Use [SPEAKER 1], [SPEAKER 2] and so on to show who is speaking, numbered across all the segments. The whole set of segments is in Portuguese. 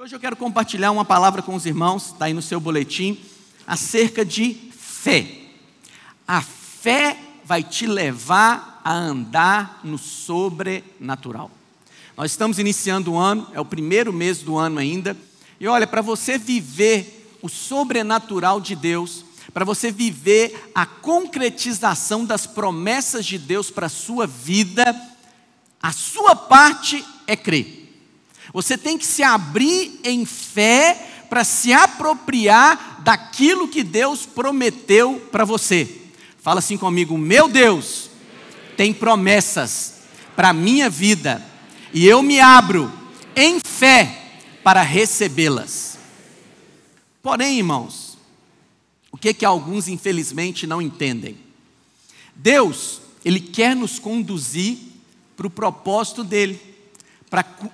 [SPEAKER 1] Hoje eu quero compartilhar uma palavra com os irmãos, está aí no seu boletim, acerca de fé. A fé vai te levar a andar no sobrenatural. Nós estamos iniciando o ano, é o primeiro mês do ano ainda, e olha, para você viver o sobrenatural de Deus, para você viver a concretização das promessas de Deus para a sua vida, a sua parte é crer. Você tem que se abrir em fé para se apropriar daquilo que Deus prometeu para você. Fala assim comigo: meu Deus tem promessas para a minha vida e eu me abro em fé para recebê-las. Porém, irmãos, o que alguns infelizmente não entendem? Deus, Ele quer nos conduzir para o propósito dEle,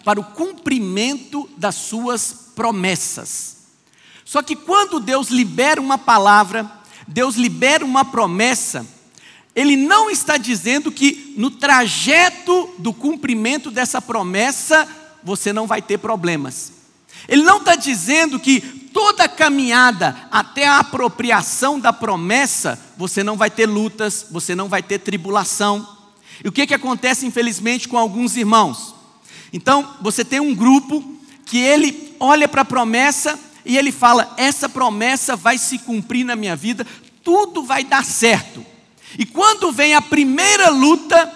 [SPEAKER 1] para o cumprimento das suas promessas. Só que quando Deus libera uma palavra, Deus libera uma promessa, Ele não está dizendo que no trajeto do cumprimento dessa promessa, você não vai ter problemas. Ele não está dizendo que toda a caminhada até a apropriação da promessa, você não vai ter lutas, você não vai ter tribulação. E o que acontece infelizmente com alguns irmãos? Então, você tem um grupo que ele olha para a promessa e ele fala: essa promessa vai se cumprir na minha vida, tudo vai dar certo. E quando vem a primeira luta,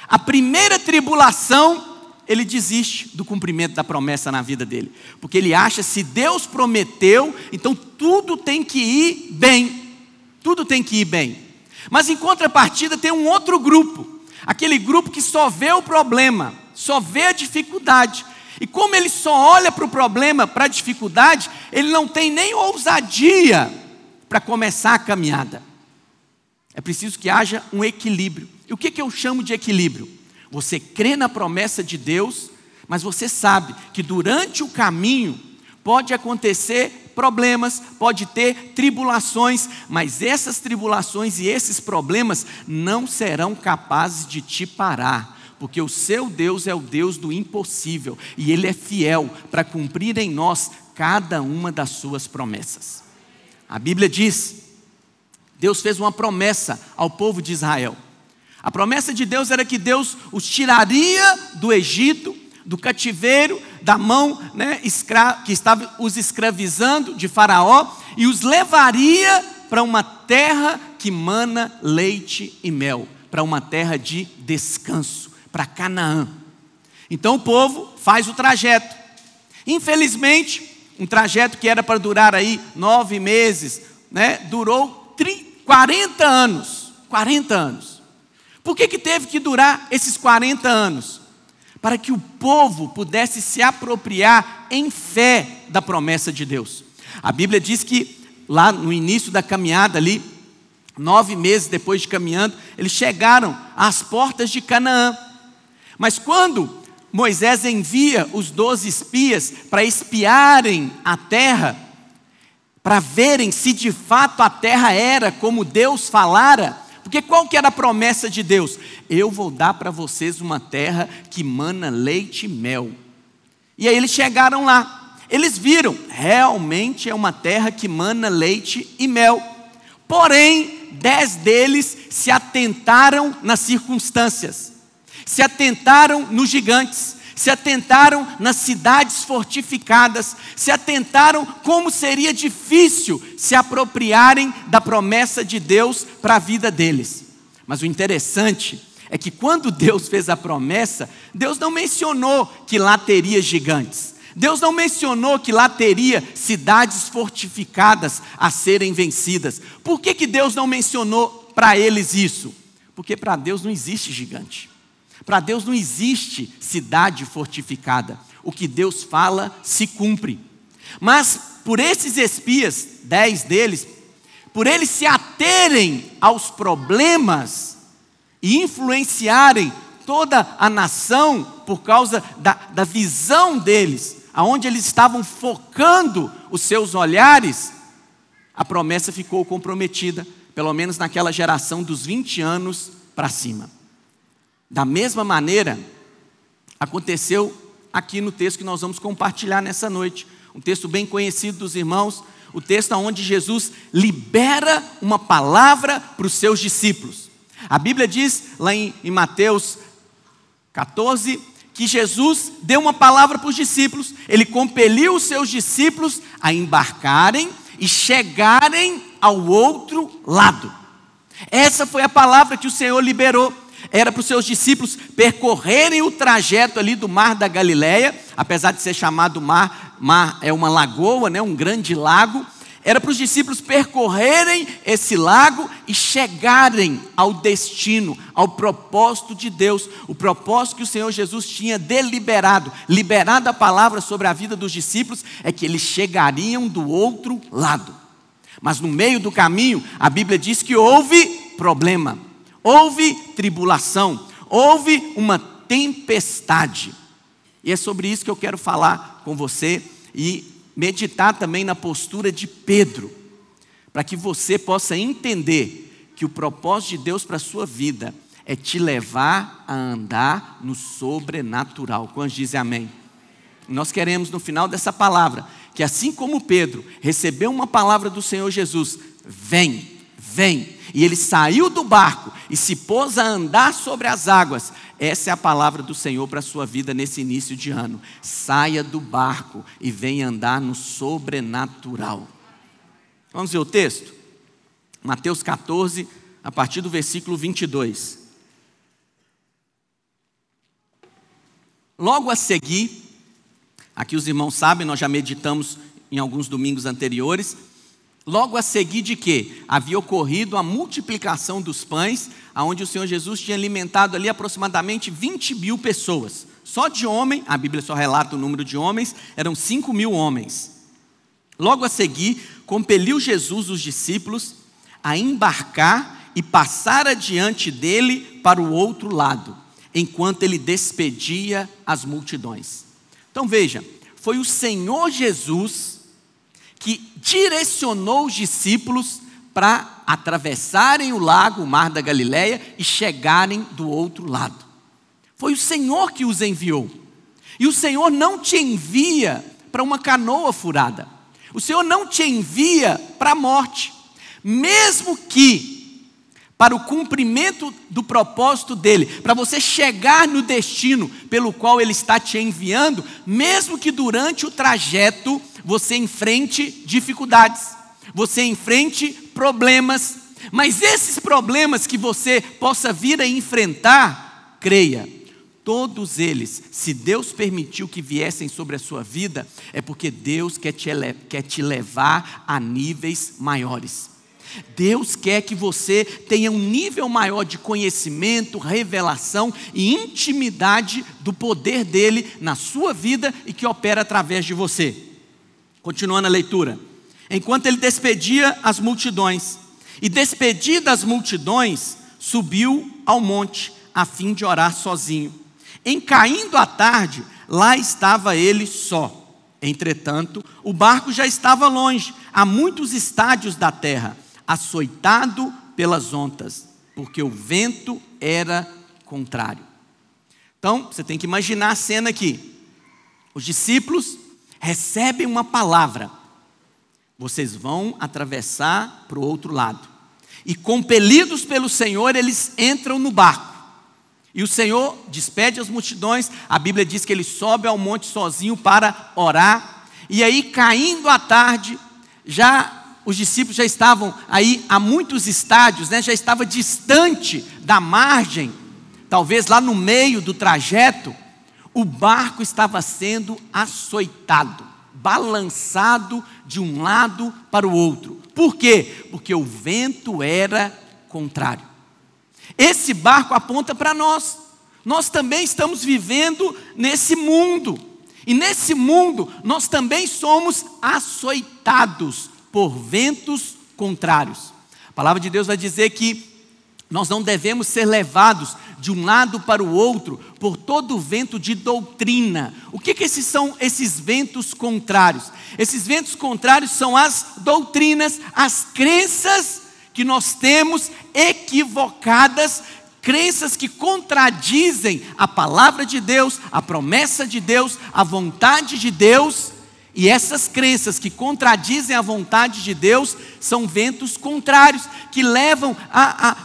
[SPEAKER 1] a primeira tribulação, ele desiste do cumprimento da promessa na vida dele. Porque ele acha, se Deus prometeu, então tudo tem que ir bem. Tudo tem que ir bem. Mas em contrapartida tem um outro grupo. Aquele grupo que só vê o problema, só vê a dificuldade. E como ele só olha para o problema, para a dificuldade, ele não tem nem ousadia para começar a caminhada. É preciso que haja um equilíbrio. E o que eu chamo de equilíbrio? Você crê na promessa de Deus, mas você sabe que durante o caminho pode acontecer problemas, pode ter tribulações, mas essas tribulações e esses problemas não serão capazes de te parar, porque o seu Deus é o Deus do impossível, e Ele é fiel para cumprir em nós cada uma das suas promessas. A Bíblia diz, Deus fez uma promessa ao povo de Israel. A promessa de Deus era que Deus os tiraria do Egito, do cativeiro, da mão que estava os escravizando de Faraó, e os levaria para uma terra que mana leite e mel, para uma terra de descanso, para Canaã. Então o povo faz o trajeto. Infelizmente, um trajeto que era para durar aí 9 meses, durou 40 anos. 40 anos. Por que teve que durar esses 40 anos? Para que o povo pudesse se apropriar em fé da promessa de Deus. A Bíblia diz que lá no início da caminhada ali, 9 meses depois de caminhando, eles chegaram às portas de Canaã. Mas quando Moisés envia os 12 espias para espiarem a terra, para verem se de fato a terra era como Deus falara, porque qual que era a promessa de Deus? Eu vou dar para vocês uma terra que mana leite e mel. E aí eles chegaram lá. Eles viram, realmente é uma terra que mana leite e mel. Porém, 10 deles se atentaram nas circunstâncias. Se atentaram nos gigantes. Se atentaram nas cidades fortificadas. Se atentaram como seria difícil se apropriarem da promessa de Deus para a vida deles. Mas o interessante é que quando Deus fez a promessa, Deus não mencionou que lá teria gigantes. Deus não mencionou que lá teria cidades fortificadas a serem vencidas. Por que Deus não mencionou para eles isso? Porque para Deus não existe gigante. Para Deus não existe cidade fortificada. O que Deus fala se cumpre. Mas por esses espias, 10 deles, por eles se aterem aos problemas e influenciarem toda a nação por causa da visão deles, aonde eles estavam focando os seus olhares, a promessa ficou comprometida, pelo menos naquela geração dos 20 anos para cima. Da mesma maneira, aconteceu aqui no texto que nós vamos compartilhar nessa noite. Um texto bem conhecido dos irmãos, o texto onde Jesus libera uma palavra para os seus discípulos. A Bíblia diz lá em Mateus 14, que Jesus deu uma palavra para os discípulos, ele compeliu os seus discípulos a embarcarem e chegarem ao outro lado. Essa foi a palavra que o Senhor liberou. Era para os seus discípulos percorrerem o trajeto ali do Mar da Galileia, apesar de ser chamado mar é uma lagoa, né, um grande lago. Era para os discípulos percorrerem esse lago e chegarem ao destino, ao propósito de Deus, o propósito que o Senhor Jesus tinha liberado a palavra sobre a vida dos discípulos, é que eles chegariam do outro lado. Mas no meio do caminho, a Bíblia diz que houve problema, houve tribulação, houve uma tempestade. E é sobre isso que eu quero falar com você e meditar também na postura de Pedro, para que você possa entender que o propósito de Deus para a sua vida é te levar a andar no sobrenatural. Quantos dizem amém? Nós queremos no final dessa palavra, que assim como Pedro recebeu uma palavra do Senhor Jesus, vem, e ele saiu do barco e se pôs a andar sobre as águas. Essa é a palavra do Senhor para a sua vida nesse início de ano. Saia do barco e venha andar no sobrenatural. Vamos ver o texto? Mateus 14, a partir do versículo 22. Logo a seguir, aqui os irmãos sabem, nós já meditamos em alguns domingos anteriores. Logo a seguir de que havia ocorrido a multiplicação dos pães, onde o Senhor Jesus tinha alimentado ali aproximadamente 20.000 pessoas. Só de homem, a Bíblia só relata o número de homens, eram 5.000 homens. Logo a seguir, compeliu Jesus os discípulos a embarcar e passar adiante dele para o outro lado, enquanto ele despedia as multidões. Então veja, foi o Senhor Jesus que direcionou os discípulos para atravessarem o lago, o Mar da Galileia, e chegarem do outro lado. Foi o Senhor que os enviou. E o Senhor não te envia para uma canoa furada. O Senhor não te envia para a morte. Mesmo que, para o cumprimento do propósito dEle, para você chegar no destino pelo qual Ele está te enviando, mesmo que durante o trajeto você enfrente dificuldades, você enfrente problemas, mas esses problemas que você possa vir a enfrentar, creia, todos eles, se Deus permitiu que viessem sobre a sua vida, é porque Deus quer te levar a níveis maiores. Deus quer que você tenha um nível maior de conhecimento, revelação e intimidade do poder dEle na sua vida e que opera através de você. Continuando a leitura. Enquanto ele despedia as multidões, e despedidas as multidões, subiu ao monte, a fim de orar sozinho. Em caindo a tarde, lá estava ele só. Entretanto, o barco já estava longe, a muitos estádios da terra, açoitado pelas ondas, porque o vento era contrário. Então, você tem que imaginar a cena aqui. Os discípulos recebem uma palavra: vocês vão atravessar para o outro lado. E compelidos pelo Senhor, eles entram no barco. E o Senhor despede as multidões. A Bíblia diz que ele sobe ao monte sozinho para orar. E aí, caindo a tarde, os discípulos já estavam aí a muitos estádios, né? Já estava distante da margem, talvez lá no meio do trajeto. O barco estava sendo açoitado, balançado de um lado para o outro. Por quê? Porque o vento era contrário. Esse barco aponta para nós. Nós também estamos vivendo nesse mundo. E nesse mundo nós também somos açoitados por ventos contrários. A palavra de Deus vai dizer que nós não devemos ser levados de um lado para o outro por todo vento de doutrina. O que são esses ventos contrários? Esses ventos contrários são as doutrinas, as crenças que nós temos equivocadas, crenças que contradizem a palavra de Deus, a promessa de Deus, a vontade de Deus. E essas crenças que contradizem a vontade de Deus são ventos contrários, que levam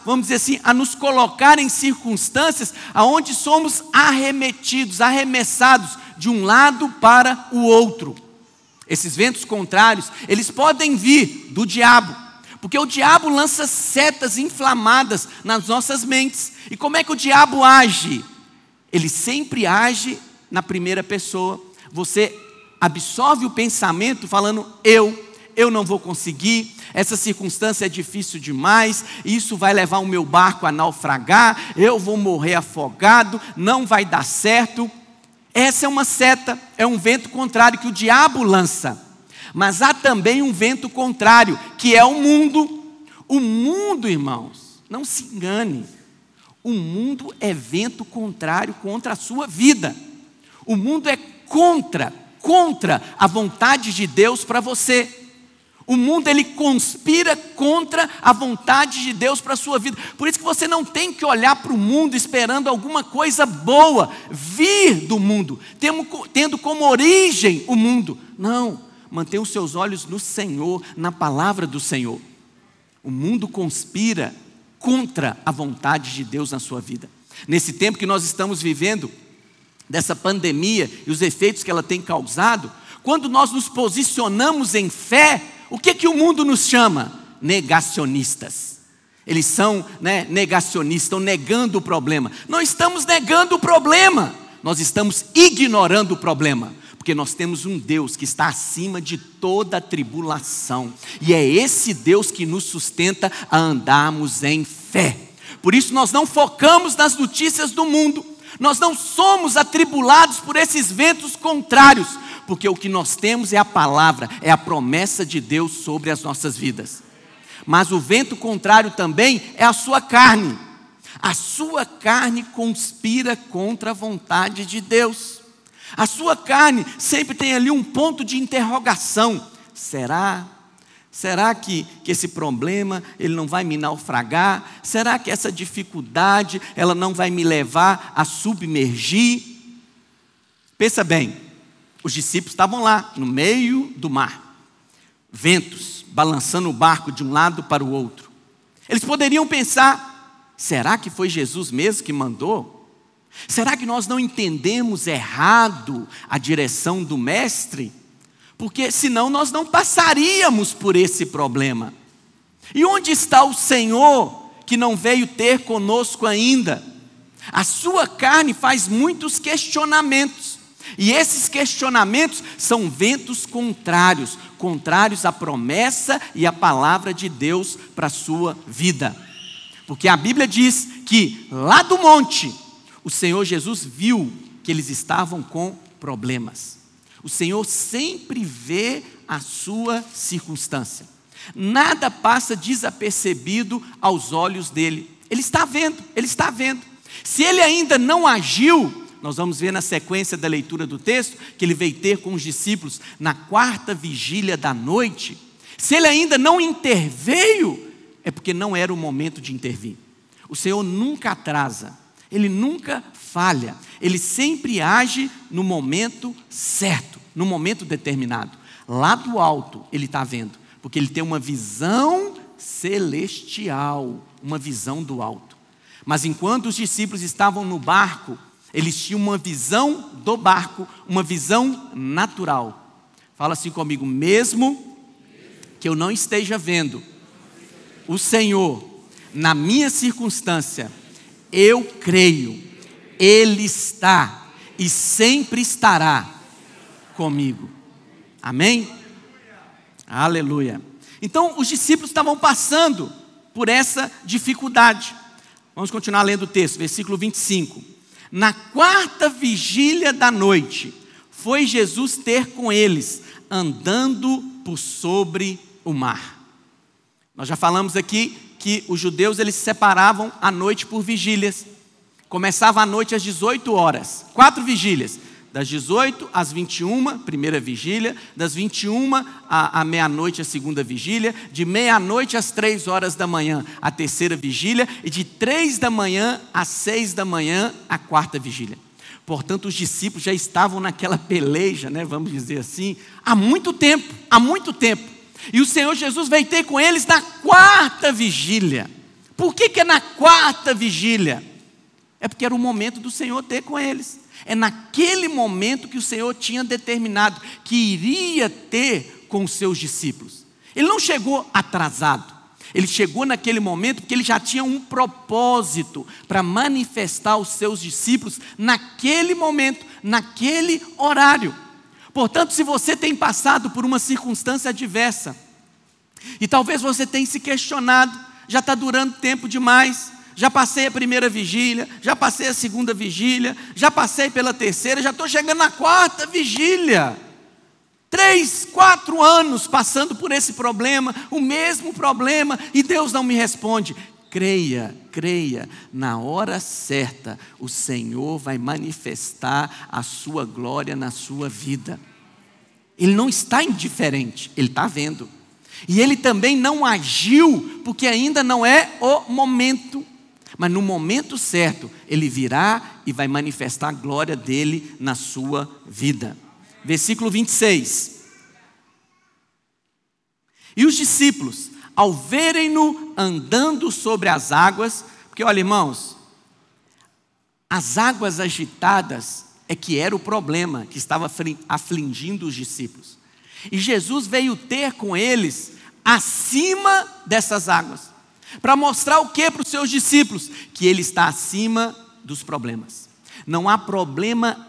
[SPEAKER 1] vamos dizer assim, a nos colocar em circunstâncias onde somos arremetidos, arremessados de um lado para o outro. Esses ventos contrários, eles podem vir do diabo, porque o diabo lança setas inflamadas nas nossas mentes. E como é que o diabo age? Ele sempre age na primeira pessoa. Você absorve o pensamento falando: eu não vou conseguir, essa circunstância é difícil demais, isso vai levar o meu barco a naufragar, eu vou morrer afogado, não vai dar certo. Essa é uma seta, é um vento contrário que o diabo lança. Mas há também um vento contrário, que é o mundo. O mundo, irmãos, não se engane, o mundo é vento contrário contra a sua vida. O mundo é contra a vontade de Deus para você. O mundo, ele conspira contra a vontade de Deus para a sua vida. Por isso que você não tem que olhar para o mundo esperando alguma coisa boa vir do mundo, tendo como origem o mundo. Não, mantenha os seus olhos no Senhor, na palavra do Senhor. O mundo conspira contra a vontade de Deus na sua vida. Nesse tempo que nós estamos vivendo, dessa pandemia e os efeitos que ela tem causado, quando nós nos posicionamos em fé, o que o mundo nos chama? Negacionistas. Eles são negacionistas, estão negando o problema. Não estamos negando o problema, nós estamos ignorando o problema, porque nós temos um Deus que está acima de toda a tribulação, e é esse Deus que nos sustenta a andarmos em fé. Por isso nós não focamos nas notícias do mundo, nós não somos atribulados por esses ventos contrários, porque o que nós temos é a palavra, é a promessa de Deus sobre as nossas vidas. Mas o vento contrário também é a sua carne. A sua carne conspira contra a vontade de Deus. A sua carne sempre tem ali um ponto de interrogação. Será que esse problema ele não vai me naufragar? Será que essa dificuldade ela não vai me levar a submergir? Pensa bem, os discípulos estavam lá no meio do mar, ventos balançando o barco de um lado para o outro. Eles poderiam pensar: será que foi Jesus mesmo que mandou? Será que nós não entendemos errado a direção do mestre? Porque senão nós não passaríamos por esse problema. E onde está o Senhor que não veio ter conosco ainda? A sua carne faz muitos questionamentos, e esses questionamentos são ventos contrários, contrários à promessa e à palavra de Deus para a sua vida. Porque a Bíblia diz que lá do monte, o Senhor Jesus viu que eles estavam com problemas. O Senhor sempre vê a sua circunstância. Nada passa desapercebido aos olhos dele. Ele está vendo, ele está vendo. Se ele ainda não agiu, nós vamos ver na sequência da leitura do texto, que ele veio ter com os discípulos na 4ª vigília da noite. Se ele ainda não interveio, é porque não era o momento de intervir. O Senhor nunca atrasa, ele nunca falha, ele sempre age no momento certo, no momento determinado. Lá do alto ele está vendo, porque ele tem uma visão celestial, uma visão do alto. Mas enquanto os discípulos estavam no barco, eles tinham uma visão do barco, uma visão natural. Fala assim comigo: mesmo que eu não esteja vendo o Senhor na minha circunstância, eu creio, Ele está e sempre estará comigo. Amém? Aleluia. Então os discípulos estavam passando por essa dificuldade. Vamos continuar lendo o texto, versículo 25. Na 4ª vigília da noite, foi Jesus ter com eles, andando por sobre o mar. Nós já falamos aqui que os judeus eles se separavam à noite por vigílias. Começava à noite às 18 horas, 4 vigílias, das 18 às 21, primeira vigília, das 21 à meia-noite, a segunda vigília, de meia-noite às 3 horas da manhã, a terceira vigília, e de 3 da manhã às 6 da manhã, a quarta vigília. Portanto, os discípulos já estavam naquela peleja, né, vamos dizer assim, há muito tempo. E o Senhor Jesus veio ter com eles na quarta vigília. Por que é na quarta vigília? É porque era o momento do Senhor ter com eles. É naquele momento que o Senhor tinha determinado que iria ter com os seus discípulos. Ele não chegou atrasado. Ele chegou naquele momento porque ele já tinha um propósito para manifestar aos seus discípulos naquele momento, naquele horário. Portanto, se você tem passado por uma circunstância adversa, e talvez você tenha se questionado, já está durando tempo demais, já passei a primeira vigília, já passei a segunda vigília, já passei pela terceira, já estou chegando na quarta vigília. 3, 4 anos passando por esse problema, o mesmo problema, e Deus não me responde. Creia, na hora certa, o Senhor vai manifestar a sua glória na sua vida. Ele não está indiferente, Ele está vendo. E Ele também não agiu, porque ainda não é o momento. Mas no momento certo, Ele virá e vai manifestar a glória dEle na sua vida. Versículo 26. E os discípulos, ao verem-no andando sobre as águas, porque olha, irmãos, as águas agitadas é que era o problema que estava afligindo os discípulos. E Jesus veio ter com eles acima dessas águas, para mostrar o que para os seus discípulos? Que Ele está acima dos problemas. Não há problema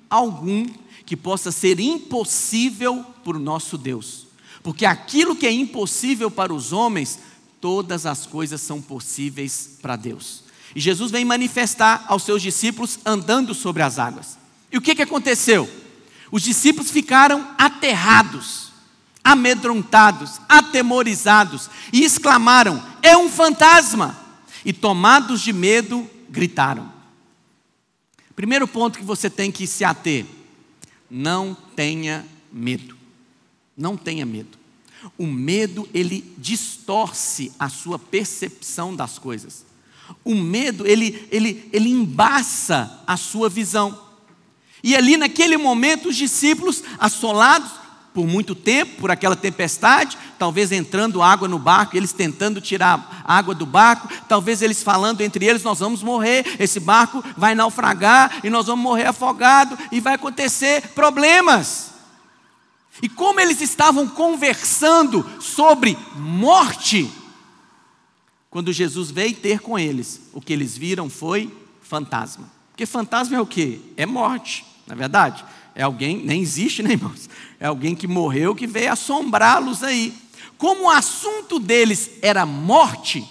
[SPEAKER 1] algum, que possa ser impossível para o nosso Deus. Porque aquilo que é impossível para os homens, todas as coisas são possíveis para Deus. E Jesus vem manifestar aos seus discípulos andando sobre as águas. E o que aconteceu? Os discípulos ficaram aterrados, amedrontados, atemorizados, e exclamaram: é um fantasma! E tomados de medo, gritaram. Primeiro ponto que você tem que se ater: não tenha medo. Não tenha medo. O medo, ele distorce a sua percepção das coisas. O medo, ele embaça a sua visão. E ali naquele momento os discípulos, assolados por muito tempo, por aquela tempestade, talvez entrando água no barco, eles tentando tirar água do barco, talvez eles falando entre eles: nós vamos morrer, esse barco vai naufragar e nós vamos morrer afogados e vai acontecer problemas. E como eles estavam conversando sobre morte, quando Jesus veio ter com eles, o que eles viram foi fantasma. Porque fantasma é o quê? É morte, não é verdade? É alguém, nem existe, né, irmãos? É alguém que morreu, que veio assombrá-los aí. Como o assunto deles era morte,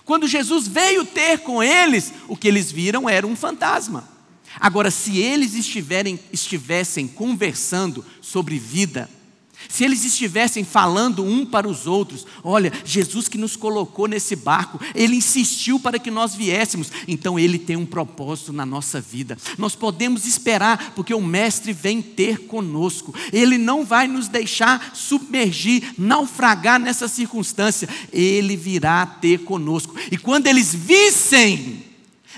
[SPEAKER 1] quando Jesus veio ter com eles, o que eles viram era um fantasma. Agora, se eles estivessem conversando sobre vida, se eles estivessem falando um para os outros: olha, Jesus que nos colocou nesse barco, Ele insistiu para que nós viéssemos, então Ele tem um propósito na nossa vida. Nós podemos esperar, porque o Mestre vem ter conosco. Ele não vai nos deixar submergir, naufragar nessa circunstância. Ele virá ter conosco. E quando eles vissem,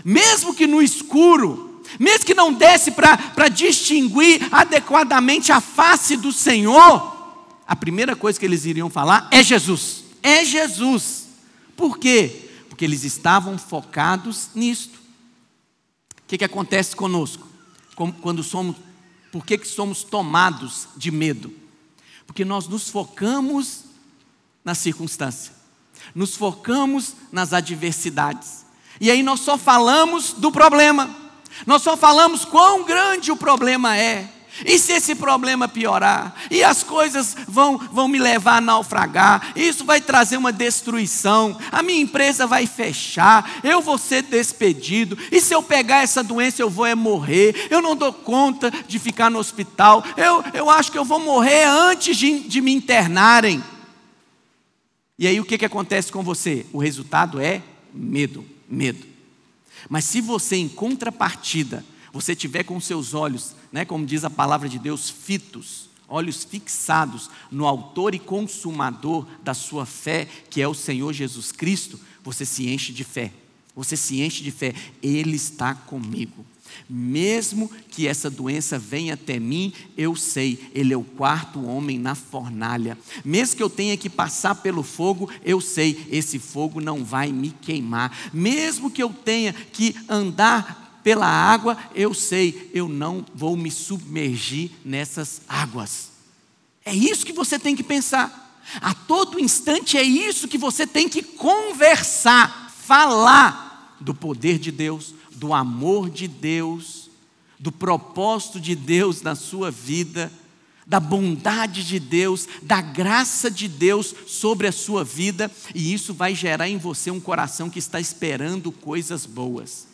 [SPEAKER 1] mesmo que no escuro, mesmo que não desse para distinguir adequadamente a face do Senhor, a primeira coisa que eles iriam falar é Jesus. É Jesus. Por quê? Porque eles estavam focados nisto. O que acontece conosco? Por que somos tomados de medo? Porque nós nos focamos na circunstância, nos focamos nas adversidades, e aí nós só falamos do problema, nós só falamos quão grande o problema é. E se esse problema piorar, e as coisas vão me levar a naufragar, isso vai trazer uma destruição, a minha empresa vai fechar, eu vou ser despedido, e se eu pegar essa doença eu vou morrer, eu não dou conta de ficar no hospital, eu acho que eu vou morrer antes de me internarem. E aí o que acontece com você? O resultado é medo. Mas se você, em contrapartida, você tiver com seus olhos, né, como diz a palavra de Deus, fitos, olhos fixados no autor e consumador da sua fé, que é o Senhor Jesus Cristo, você se enche de fé. Você se enche de fé. Ele está comigo. Mesmo que essa doença venha até mim, eu sei, Ele é o quarto homem na fornalha. Mesmo que eu tenha que passar pelo fogo, eu sei, esse fogo não vai me queimar. Mesmo que eu tenha que andar pela água, eu sei, eu não vou me submergir nessas águas. É isso que você tem que pensar. A todo instante é isso que você tem que conversar, falar do poder de Deus, do amor de Deus, do propósito de Deus na sua vida, da bondade de Deus, da graça de Deus sobre a sua vida, e isso vai gerar em você um coração que está esperando coisas boas.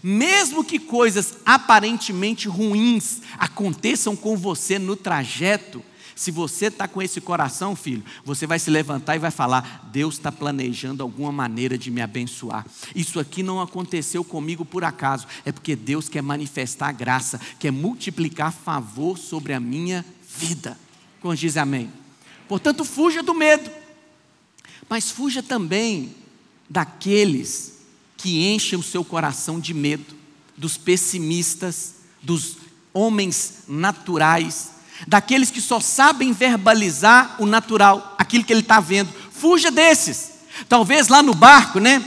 [SPEAKER 1] Mesmo que coisas aparentemente ruins aconteçam com você no trajeto, se você está com esse coração, filho, você vai se levantar e vai falar: Deus está planejando alguma maneira de me abençoar. Isso aqui não aconteceu comigo por acaso, é porque Deus quer manifestar a graça, quer multiplicar favor sobre a minha vida. Quando diz amém? Portanto, fuja do medo, mas fuja também daqueles que enchem o seu coração de medo, dos pessimistas, dos homens naturais, daqueles que só sabem verbalizar o natural, aquilo que ele está vendo. Fuja desses. Talvez lá no barco, né,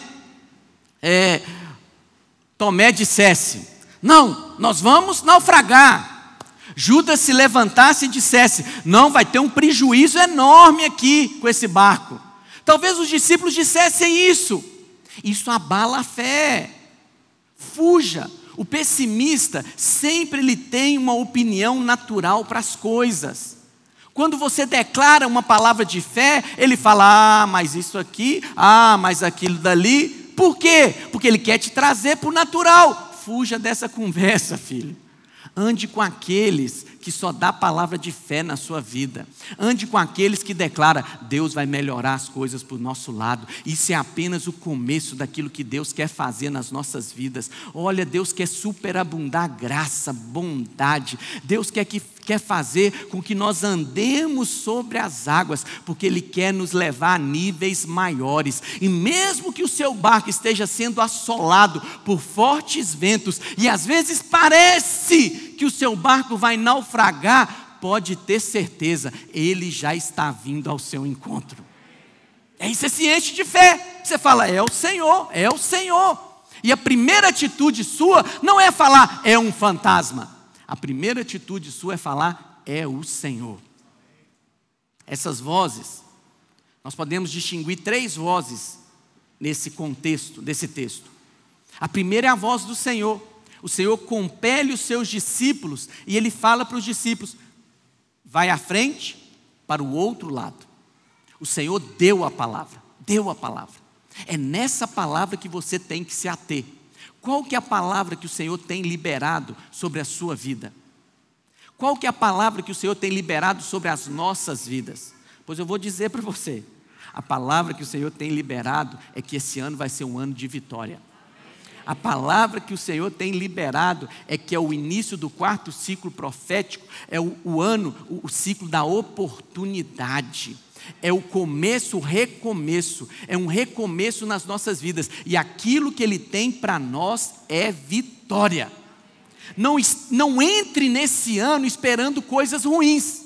[SPEAKER 1] Tomé dissesse: não, nós vamos naufragar. Judas se levantasse e dissesse: não, vai ter um prejuízo enorme aqui com esse barco. Talvez os discípulos dissessem isso. Isso abala a fé. Fuja. O pessimista sempre ele tem uma opinião natural para as coisas. Quando você declara uma palavra de fé, ele fala: ah, mas isso aqui, ah, mas aquilo dali. Por quê? Porque ele quer te trazer para o natural. Fuja dessa conversa, filho. Ande com aqueles que só dá palavra de fé na sua vida. Ande com aqueles que declaram: Deus vai melhorar as coisas para o nosso lado. Isso é apenas o começo daquilo que Deus quer fazer nas nossas vidas. Olha, Deus quer superabundar graça, bondade. Deus quer fazer com que nós andemos sobre as águas, porque Ele quer nos levar a níveis maiores. E mesmo que o seu barco esteja sendo assolado por fortes ventos, e às vezes parece que o seu barco vai naufragar, pode ter certeza, Ele já está vindo ao seu encontro. Aí você se enche de fé, você fala: é o Senhor, é o Senhor. E a primeira atitude sua não é falar: é um fantasma. A primeira atitude sua é falar: é o Senhor. Essas vozes, nós podemos distinguir 3 vozes nesse contexto, desse texto. A primeira é a voz do Senhor. O Senhor compele os seus discípulos e Ele fala para os discípulos: vai à frente para o outro lado. O Senhor deu a palavra, deu a palavra. É nessa palavra que você tem que se ater. Qual que é a palavra que o Senhor tem liberado sobre a sua vida? Qual que é a palavra que o Senhor tem liberado sobre as nossas vidas? Pois eu vou dizer para você, a palavra que o Senhor tem liberado é que esse ano vai ser um ano de vitória. A palavra que o Senhor tem liberado é que é o início do 4º ciclo profético, é o ciclo da oportunidade. É o começo, o recomeço, é um recomeço nas nossas vidas, e aquilo que Ele tem para nós é vitória. Não entre nesse ano esperando coisas ruins,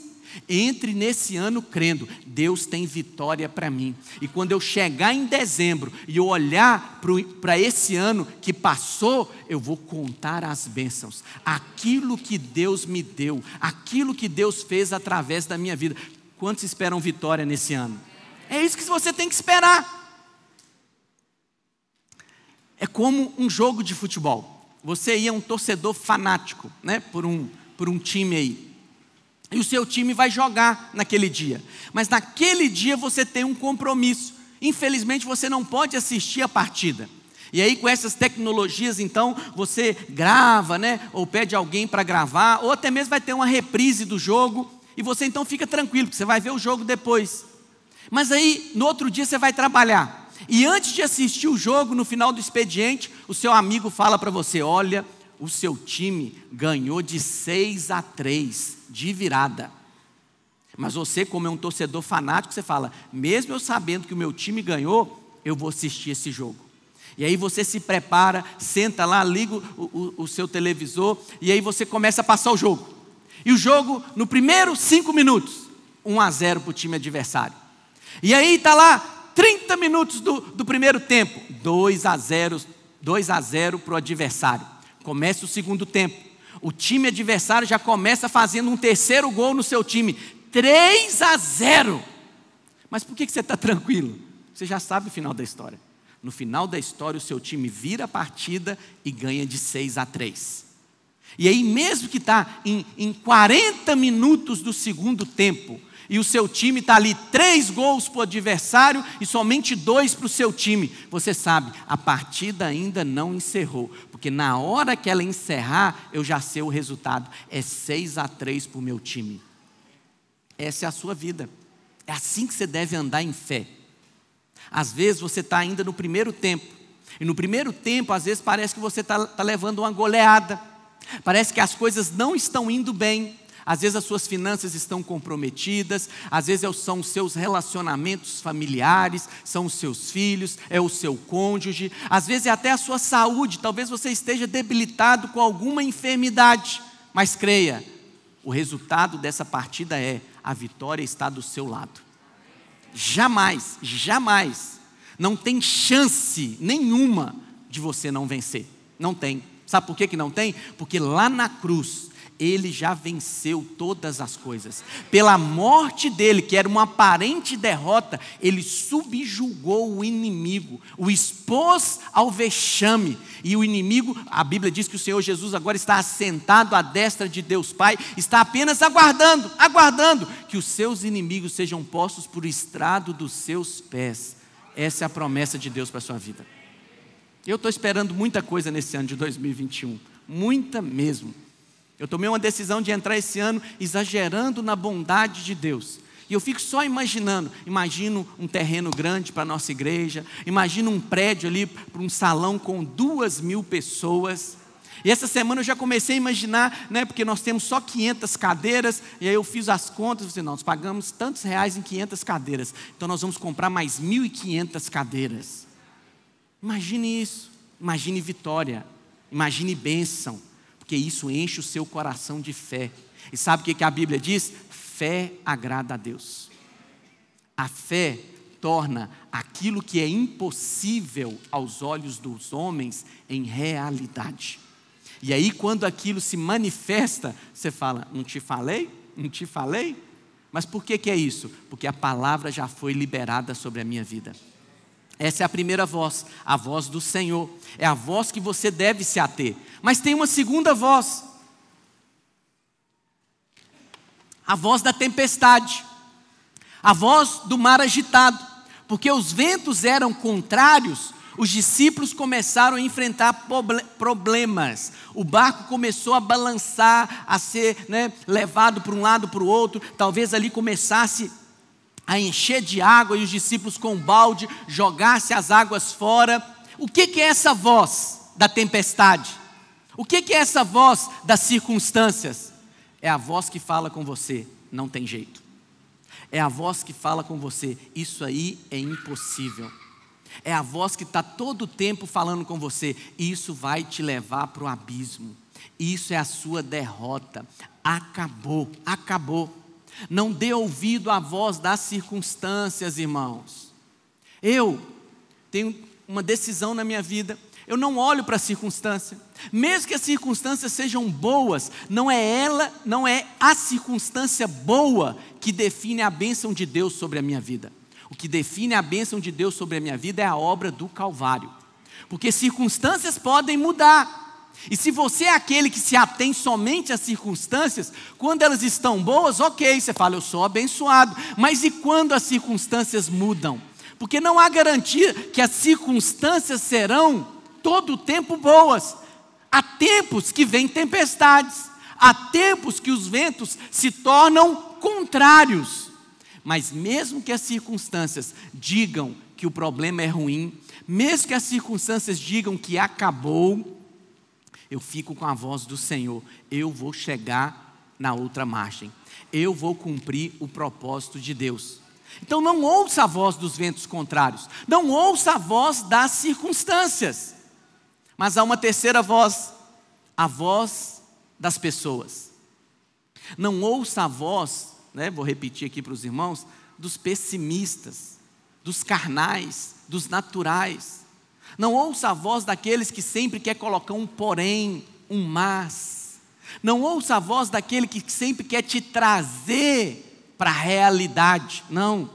[SPEAKER 1] entre nesse ano crendo: Deus tem vitória para mim. E quando eu chegar em dezembro e eu olhar para esse ano que passou, eu vou contar as bênçãos, aquilo que Deus me deu, aquilo que Deus fez através da minha vida. Quantos esperam vitória nesse ano? É isso que você tem que esperar. É como um jogo de futebol. Você ia um torcedor fanático, né, por um time aí. E o seu time vai jogar naquele dia. Mas naquele dia você tem um compromisso. Infelizmente você não pode assistir a partida. E aí com essas tecnologias então você grava, né, ou pede alguém para gravar, ou até mesmo vai ter uma reprise do jogo. E você então fica tranquilo, porque você vai ver o jogo depois. Mas aí, no outro dia você vai trabalhar. E antes de assistir o jogo, no final do expediente, o seu amigo fala para você: olha, o seu time ganhou de 6-3, de virada. Mas você, como é um torcedor fanático, você fala, mesmo eu sabendo que o meu time ganhou, eu vou assistir esse jogo. E aí você se prepara, senta lá, liga o seu televisor, e aí você começa a passar o jogo. E o jogo, no primeiro 5 minutos, 1-0 para o time adversário. E aí está lá, 30 minutos do primeiro tempo, 2-0 para o adversário. Começa o segundo tempo. O time adversário já começa fazendo um terceiro gol no seu time. 3-0. Mas por que você está tranquilo? Você já sabe o final da história. No final da história, o seu time vira a partida e ganha de 6-3. E aí, mesmo que está em 40 minutos do segundo tempo, e o seu time está ali 3 gols para o adversário e somente 2 para o seu time, você sabe, a partida ainda não encerrou, porque na hora que ela encerrar, eu já sei o resultado, é 6-3 para o meu time. Essa é a sua vida, é assim que você deve andar em fé. Às vezes você está ainda no primeiro tempo, e no primeiro tempo às vezes parece que você está levando uma goleada, parece que as coisas não estão indo bem. Às vezes as suas finanças estão comprometidas, às vezes são os seus relacionamentos familiares, são os seus filhos, é o seu cônjuge, às vezes é até a sua saúde, talvez você esteja debilitado com alguma enfermidade, mas creia, o resultado dessa partida é, a vitória está do seu lado. Jamais, jamais, não tem chance nenhuma de você não vencer, não tem. Sabe por que não tem? Porque lá na cruz, Ele já venceu todas as coisas. Pela morte dele, que era uma aparente derrota, ele subjugou o inimigo, o expôs ao vexame. E o inimigo, a Bíblia diz que o Senhor Jesus agora está assentado à destra de Deus Pai, está apenas aguardando que os seus inimigos sejam postos por estrado dos seus pés. Essa é a promessa de Deus para a sua vida. Eu estou esperando muita coisa nesse ano de 2021, muita mesmo. Eu tomei uma decisão de entrar esse ano exagerando na bondade de Deus. E eu fico só imagino um terreno grande para a nossa igreja, imagino um prédio ali para um salão com 2.000 pessoas. E essa semana eu já comecei a imaginar, né, porque nós temos só 500 cadeiras, e aí eu fiz as contas, e falei, não, nós pagamos tantos reais em 500 cadeiras, então nós vamos comprar mais 1.500 cadeiras. Imagine isso, imagine vitória, imagine bênção. Porque isso enche o seu coração de fé. E sabe o que a Bíblia diz? Fé agrada a Deus. A fé torna aquilo que é impossível aos olhos dos homens em realidade. E aí quando aquilo se manifesta, você fala, não te falei? Não te falei? Mas por que é isso? Porque a palavra já foi liberada sobre a minha vida. Essa é a primeira voz, a voz do Senhor. É a voz que você deve se ater. Mas tem uma segunda voz. A voz da tempestade. A voz do mar agitado. Porque os ventos eram contrários, os discípulos começaram a enfrentar problemas. O barco começou a balançar, a ser, levado para um lado para o outro. Talvez ali começasse a encher de água e os discípulos com um balde jogassem as águas fora. O que é essa voz da tempestade? O que é essa voz das circunstâncias? É a voz que fala com você, não tem jeito. É a voz que fala com você, isso aí é impossível. É a voz que está todo o tempo falando com você, isso vai te levar para o abismo. Isso é a sua derrota. Acabou, acabou. Não dê ouvido à voz das circunstâncias, irmãos. Eu tenho uma decisão na minha vida. Eu não olho para a circunstância. Mesmo que as circunstâncias sejam boas, não é a circunstância boa que define a bênção de Deus sobre a minha vida. O que define a bênção de Deus sobre a minha vida é a obra do Calvário. Porque circunstâncias podem mudar. E se você é aquele que se atém somente às circunstâncias, quando elas estão boas, ok, você fala, eu sou abençoado. Mas e quando as circunstâncias mudam? Porque não há garantia que as circunstâncias serão todo o tempo boas. Há tempos que vêm tempestades, há tempos que os ventos se tornam contrários. Mas mesmo que as circunstâncias digam que o problema é ruim, mesmo que as circunstâncias digam que acabou, eu fico com a voz do Senhor. Eu vou chegar na outra margem. Eu vou cumprir o propósito de Deus. Então não ouça a voz dos ventos contrários. Não ouça a voz das circunstâncias. Mas há uma terceira voz. A voz das pessoas. Não ouça a voz, vou repetir aqui para os irmãos, dos pessimistas, dos carnais, dos naturais. Não ouça a voz daqueles que sempre quer colocar um porém, um mas. Não ouça a voz daquele que sempre quer te trazer para a realidade. Não.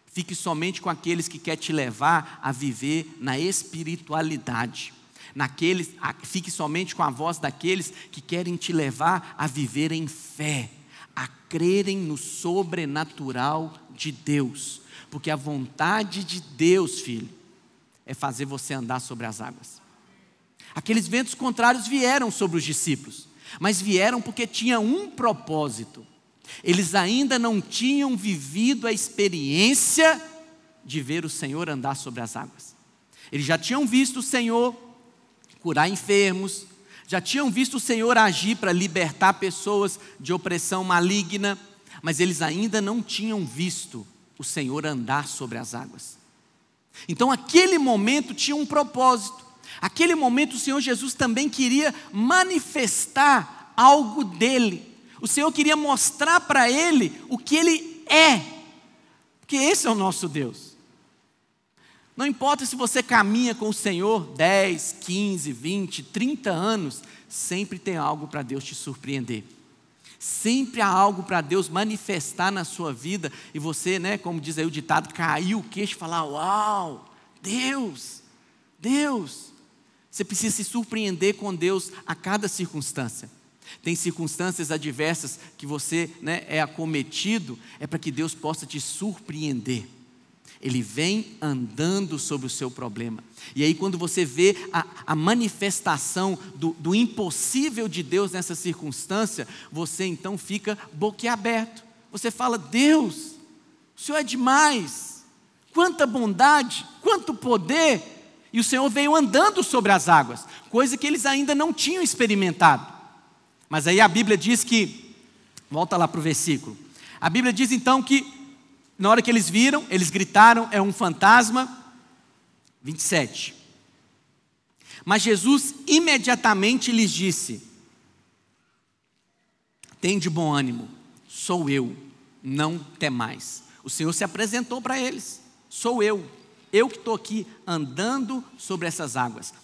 [SPEAKER 1] Fique somente com aqueles que quer te levar a viver na espiritualidade. Fique somente com a voz daqueles que querem te levar a viver em fé, a crerem no sobrenatural de Deus. Porque a vontade de Deus, filho, é fazer você andar sobre as águas. Aqueles ventos contrários vieram sobre os discípulos, mas vieram porque tinha um propósito. Eles ainda não tinham vivido a experiência de ver o Senhor andar sobre as águas. Eles já tinham visto o Senhor curar enfermos, já tinham visto o Senhor agir para libertar pessoas de opressão maligna, mas eles ainda não tinham visto o Senhor andar sobre as águas. Então aquele momento tinha um propósito. Aquele momento o Senhor Jesus também queria manifestar algo dele. O Senhor queria mostrar para ele o que ele é, porque esse é o nosso Deus. Não importa se você caminha com o Senhor 10, 15, 20, 30 anos, sempre tem algo para Deus te surpreender. Sempre há algo para Deus manifestar na sua vida e você, como diz aí o ditado, cair o queixo e falar: uau, Deus. Você precisa se surpreender com Deus a cada circunstância. Tem circunstâncias adversas que você é acometido, é para que Deus possa te surpreender. Ele vem andando sobre o seu problema. E aí quando você vê a manifestação do impossível de Deus nessa circunstância, você então fica boquiaberto. Você fala: Deus, o Senhor é demais. Quanta bondade, quanto poder. E o Senhor veio andando sobre as águas, coisa que eles ainda não tinham experimentado. Mas aí a Bíblia diz que, volta lá para o versículo. A Bíblia diz então que na hora que eles viram, eles gritaram: é um fantasma. 27. Mas Jesus imediatamente lhes disse: tende bom ânimo, sou eu, não temais. O Senhor se apresentou para eles: sou eu que estou aqui andando sobre essas águas.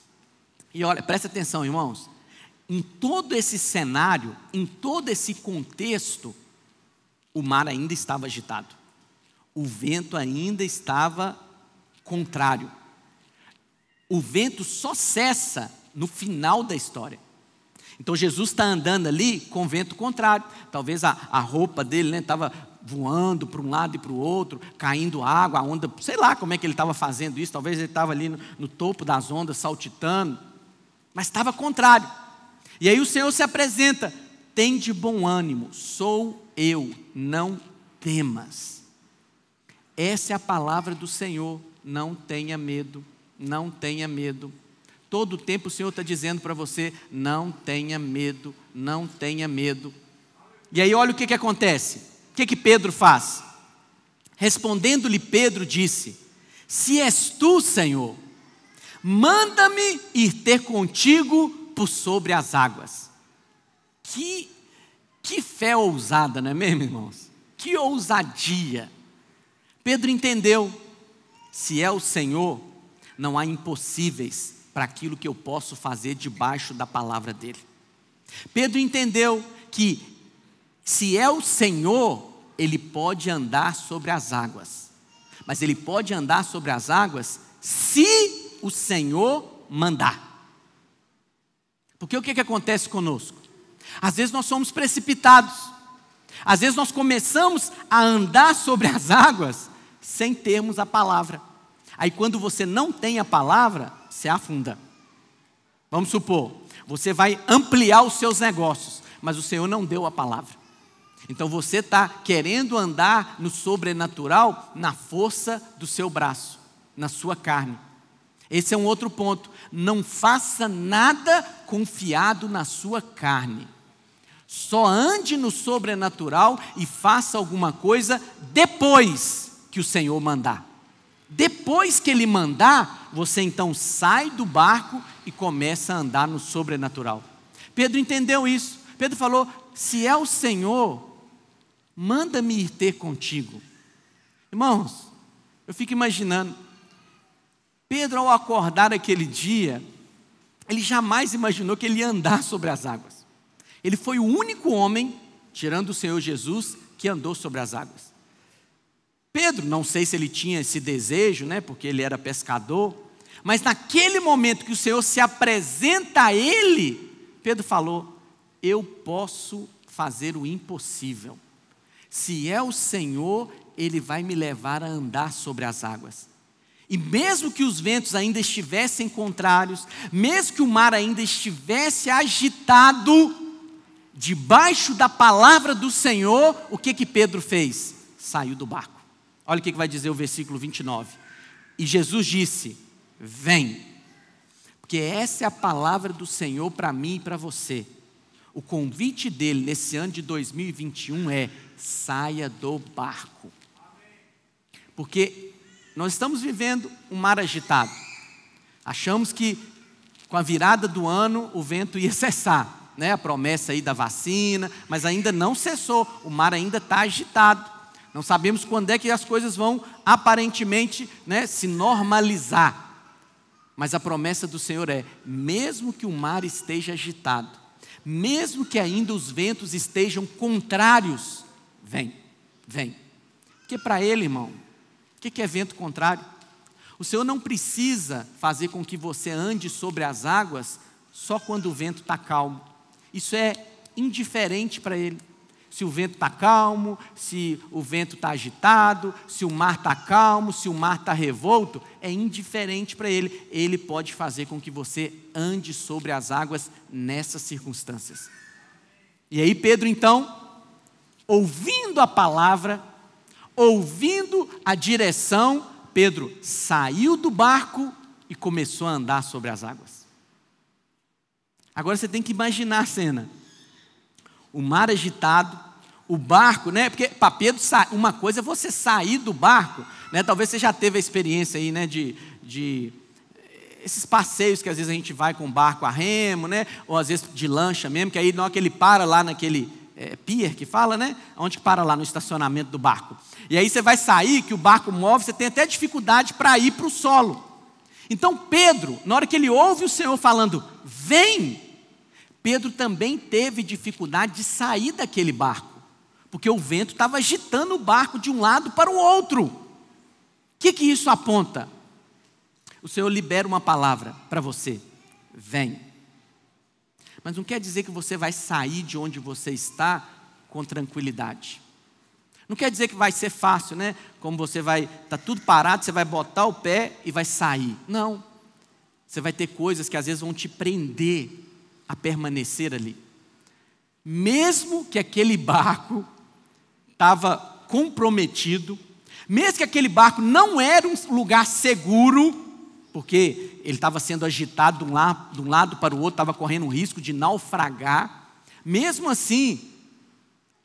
[SPEAKER 1] E olha, presta atenção, irmãos, em todo esse cenário, em todo esse contexto, o mar ainda estava agitado. O vento ainda estava contrário. O vento só cessa no final da história. Então Jesus está andando ali com vento contrário. Talvez a roupa dele estava voando para um lado e para o outro, caindo água, a onda, sei lá como é que ele estava fazendo isso. Talvez ele estava ali no topo das ondas, saltitando. Mas estava contrário. E aí o Senhor se apresenta: tende bom ânimo, sou eu, não temas. Essa é a palavra do Senhor: não tenha medo, não tenha medo. Todo o tempo o Senhor está dizendo para você: não tenha medo, não tenha medo. E aí olha o que acontece. O que Pedro faz? Respondendo-lhe Pedro disse: se és tu, Senhor, manda-me ir ter contigo por sobre as águas. Que fé ousada, não é mesmo, irmãos? Que ousadia. Pedro entendeu: se é o Senhor, não há impossíveis para aquilo que eu posso fazer debaixo da palavra dele. Pedro entendeu que se é o Senhor, ele pode andar sobre as águas. Mas ele pode andar sobre as águas se o Senhor mandar. Porque o que acontece conosco? Às vezes nós somos precipitados. Às vezes nós começamos a andar sobre as águas sem termos a palavra. Aí quando você não tem a palavra, você afunda. Vamos supor, você vai ampliar os seus negócios, mas o Senhor não deu a palavra. Então você está querendo andar no sobrenatural na força do seu braço, na sua carne. Esse é um outro ponto. Não faça nada confiado na sua carne. Só ande no sobrenatural e faça alguma coisa depois que o Senhor mandar. Depois que Ele mandar, você então sai do barco e começa a andar no sobrenatural. Pedro entendeu isso. Pedro falou: se é o Senhor, manda-me ir ter contigo. Irmãos, eu fico imaginando, Pedro, ao acordar aquele dia, ele jamais imaginou que ele ia andar sobre as águas. Ele foi o único homem, tirando o Senhor Jesus, que andou sobre as águas. Pedro, não sei se ele tinha esse desejo, né, porque ele era pescador, mas naquele momento que o Senhor se apresenta a ele, Pedro falou: eu posso fazer o impossível. Se é o Senhor, Ele vai me levar a andar sobre as águas. E mesmo que os ventos ainda estivessem contrários, mesmo que o mar ainda estivesse agitado, debaixo da palavra do Senhor, o que Pedro fez? Saiu do barco. Olha o que vai dizer o versículo 29. E Jesus disse: vem. Porque essa é a palavra do Senhor para mim e para você. O convite dele nesse ano de 2021 é: saia do barco. Porque nós estamos vivendo um mar agitado. Achamos que com a virada do ano o vento ia cessar, né? A promessa aí da vacina, mas ainda não cessou. O mar ainda está agitado. Não sabemos quando é que as coisas vão aparentemente, né, se normalizar. Mas a promessa do Senhor é: mesmo que o mar esteja agitado, mesmo que ainda os ventos estejam contrários, vem, vem. Porque para Ele, irmão, o que é vento contrário? O Senhor não precisa fazer com que você ande sobre as águas só quando o vento está calmo. Isso é indiferente para Ele. Se o vento está calmo, se o vento está agitado, se o mar está calmo, se o mar está revolto, é indiferente para Ele. Ele pode fazer com que você ande sobre as águas nessas circunstâncias. E aí Pedro então, ouvindo a palavra, ouvindo a direção, Pedro saiu do barco e começou a andar sobre as águas. Agora você tem que imaginar a cena. O mar agitado, o barco, né? Porque para Pedro, uma coisa é você sair do barco, né? Talvez você já teve a experiência aí, né? De esses passeios que às vezes a gente vai com barco a remo, né? Ou às vezes de lancha mesmo, que aí na hora que ele para lá naquele pier que fala, né? Onde que para lá no estacionamento do barco. E aí você vai sair, que o barco move, você tem até dificuldade para ir para o solo. Então Pedro, na hora que ele ouve o Senhor falando: vem, Pedro também teve dificuldade de sair daquele barco, porque o vento estava agitando o barco de um lado para o outro. O que isso aponta? O Senhor libera uma palavra para você: vem. Mas não quer dizer que você vai sair de onde você está com tranquilidade. Não quer dizer que vai ser fácil, né? Como você vai, está tudo parado, você vai botar o pé e vai sair. Não. Você vai ter coisas que às vezes vão te prender a permanecer ali. Mesmo que aquele barco estava comprometido, mesmo que aquele barco não era um lugar seguro, porque ele estava sendo agitado de um lado para o outro, estava correndo um risco de naufragar, mesmo assim,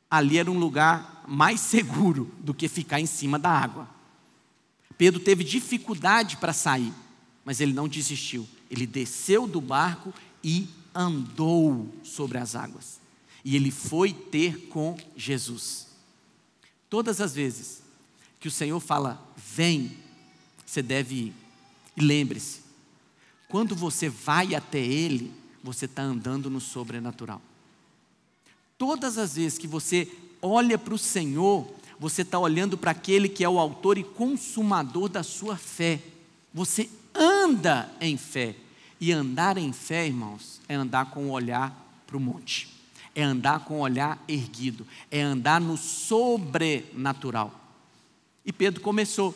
[SPEAKER 1] ali era um lugar mais seguro do que ficar em cima da água. Pedro teve dificuldade para sair, mas ele não desistiu. Ele desceu do barco e andou sobre as águas. E ele foi ter com Jesus. Todas as vezes que o Senhor fala: vem, você deve ir. E lembre-se, quando você vai até Ele, você está andando no sobrenatural. Todas as vezes que você olha para o Senhor, você está olhando para aquele que é o autor e consumador da sua fé. Você anda em fé. E andar em fé, irmãos, é andar com o olhar para o monte. É andar com o olhar erguido. É andar no sobrenatural. E Pedro começou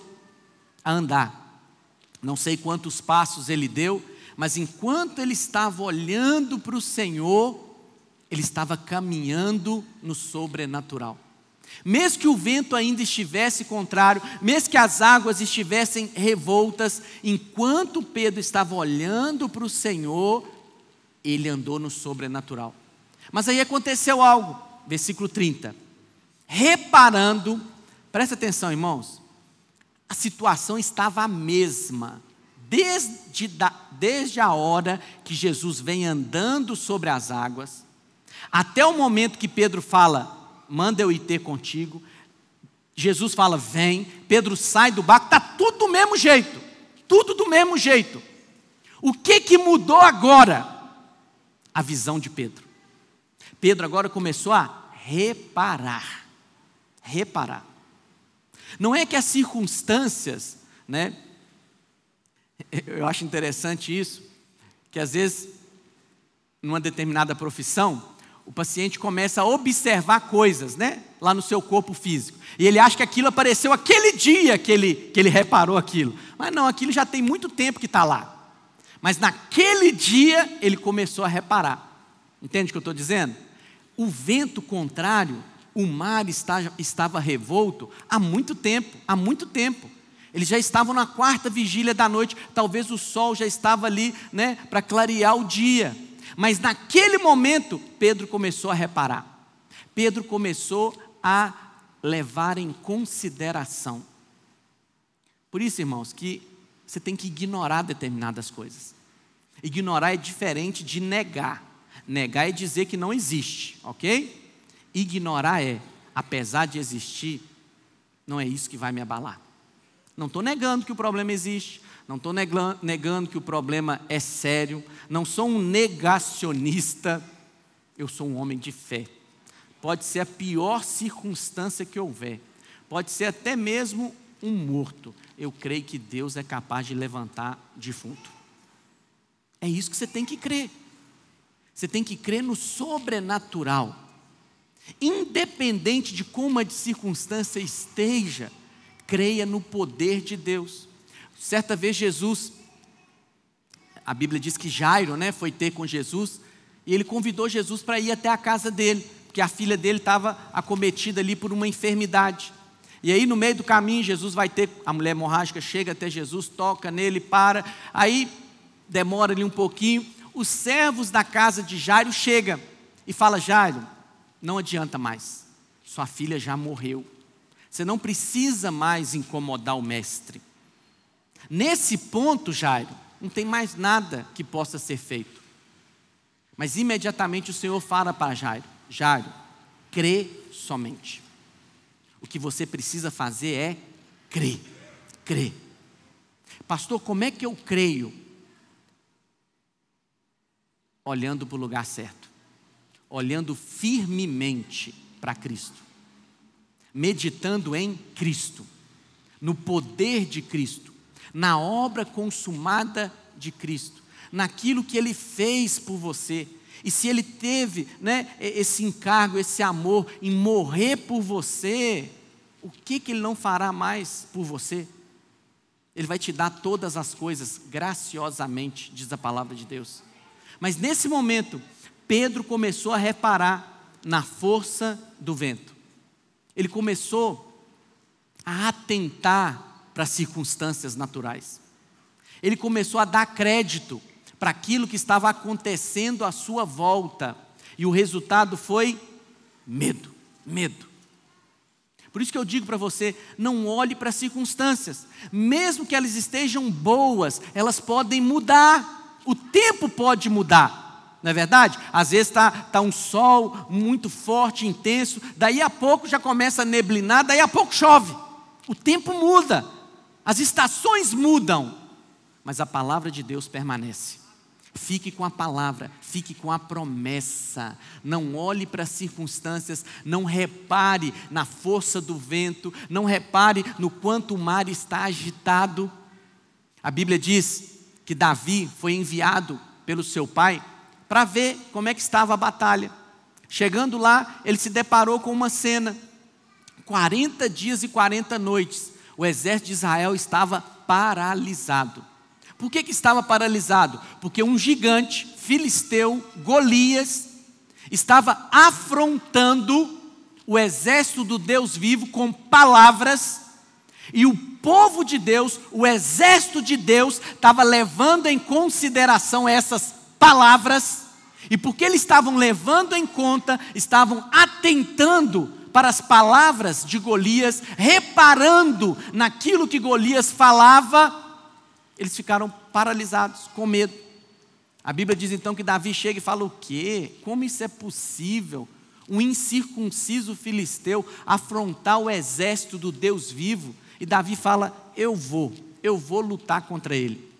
[SPEAKER 1] a andar. Não sei quantos passos ele deu, mas enquanto ele estava olhando para o Senhor, ele estava caminhando no sobrenatural. Mesmo que o vento ainda estivesse contrário, mesmo que as águas estivessem revoltas, enquanto Pedro estava olhando para o Senhor, ele andou no sobrenatural. Mas aí aconteceu algo, versículo 30. Reparando, presta atenção, irmãos, a situação estava a mesma, desde a hora que Jesus vem andando sobre as águas, até o momento que Pedro fala, manda eu ir ter contigo. Jesus fala, vem. Pedro sai do barco, está tudo do mesmo jeito. Tudo do mesmo jeito. O que mudou agora? A visão de Pedro. Pedro agora começou a reparar. Reparar. Não é que as circunstâncias, né? Eu acho interessante isso, que às vezes, numa determinada profissão, o paciente começa a observar coisas, né, lá no seu corpo físico. E ele acha que aquilo apareceu aquele dia que ele reparou aquilo. Mas não, aquilo já tem muito tempo que está lá. Mas naquele dia ele começou a reparar. Entende o que eu estou dizendo? O vento contrário, o mar estava revolto há muito tempo, há muito tempo. Eles já estavam na 4ª vigília da noite, talvez o sol já estava ali, né, para clarear o dia. Mas naquele momento, Pedro começou a reparar. Pedro começou a levar em consideração. Por isso, irmãos, que você tem que ignorar determinadas coisas. Ignorar é diferente de negar. Negar é dizer que não existe, ok? Ignorar é, apesar de existir, não é isso que vai me abalar. Não estou negando que o problema existe. Não estou negando que o problema é sério. Não sou um negacionista. Eu sou um homem de fé. Pode ser a pior circunstância que houver. Pode ser até mesmo um morto. Eu creio que Deus é capaz de levantar defunto. É isso que você tem que crer. Você tem que crer no sobrenatural. Independente de como a circunstância esteja, creia no poder de Deus. Certa vez Jesus, a Bíblia diz que Jairo, né, foi ter com Jesus, e ele convidou Jesus para ir até a casa dele, porque a filha dele estava acometida ali por uma enfermidade. E aí no meio do caminho Jesus vai ter, a mulher hemorrágica chega até Jesus, toca nele, para, aí demora ali um pouquinho, os servos da casa de Jairo chegam e falam, Jairo, não adianta mais, sua filha já morreu, você não precisa mais incomodar o mestre. Nesse ponto, Jairo, não tem mais nada que possa ser feito. Mas imediatamente o Senhor fala para Jairo, Jairo, crê somente. O que você precisa fazer é crer, crer. Pastor, como é que eu creio? Olhando para o lugar certo, olhando firmemente para Cristo, meditando em Cristo, no poder de Cristo, na obra consumada de Cristo, naquilo que Ele fez por você. E se Ele teve, né, esse encargo, esse amor em morrer por você, o que Ele não fará mais por você? Ele vai te dar todas as coisas graciosamente, diz a palavra de Deus. Mas nesse momento, Pedro começou a reparar na força do vento. Ele começou a atentar para as circunstâncias naturais. Ele começou a dar crédito para aquilo que estava acontecendo à sua volta. E o resultado foi medo, medo. Por isso que eu digo para você, não olhe para as circunstâncias. Mesmo que elas estejam boas, elas podem mudar. O tempo pode mudar, não é verdade? Às vezes está um sol muito forte, intenso, daí a pouco já começa a neblinar, daí a pouco chove. O tempo muda, as estações mudam, mas a palavra de Deus permanece. Fique com a palavra, fique com a promessa. Não olhe para as circunstâncias, não repare na força do vento, não repare no quanto o mar está agitado. A Bíblia diz que Davi foi enviado pelo seu pai para ver como é que estava a batalha. Chegando lá, ele se deparou com uma cena. 40 dias e 40 noites, o exército de Israel estava paralisado. Por que estava paralisado? Porque um gigante, filisteu, Golias, estava afrontando o exército do Deus vivo com palavras, e o povo de Deus, o exército de Deus, estava levando em consideração essas palavras, e porque eles estavam levando em conta, estavam atentando para as palavras de Golias, reparando naquilo que Golias falava, eles ficaram paralisados, com medo. A Bíblia diz então que Davi chega e fala: o quê? Como isso é possível? Um incircunciso filisteu afrontar o exército do Deus vivo? E Davi fala: eu vou lutar contra ele.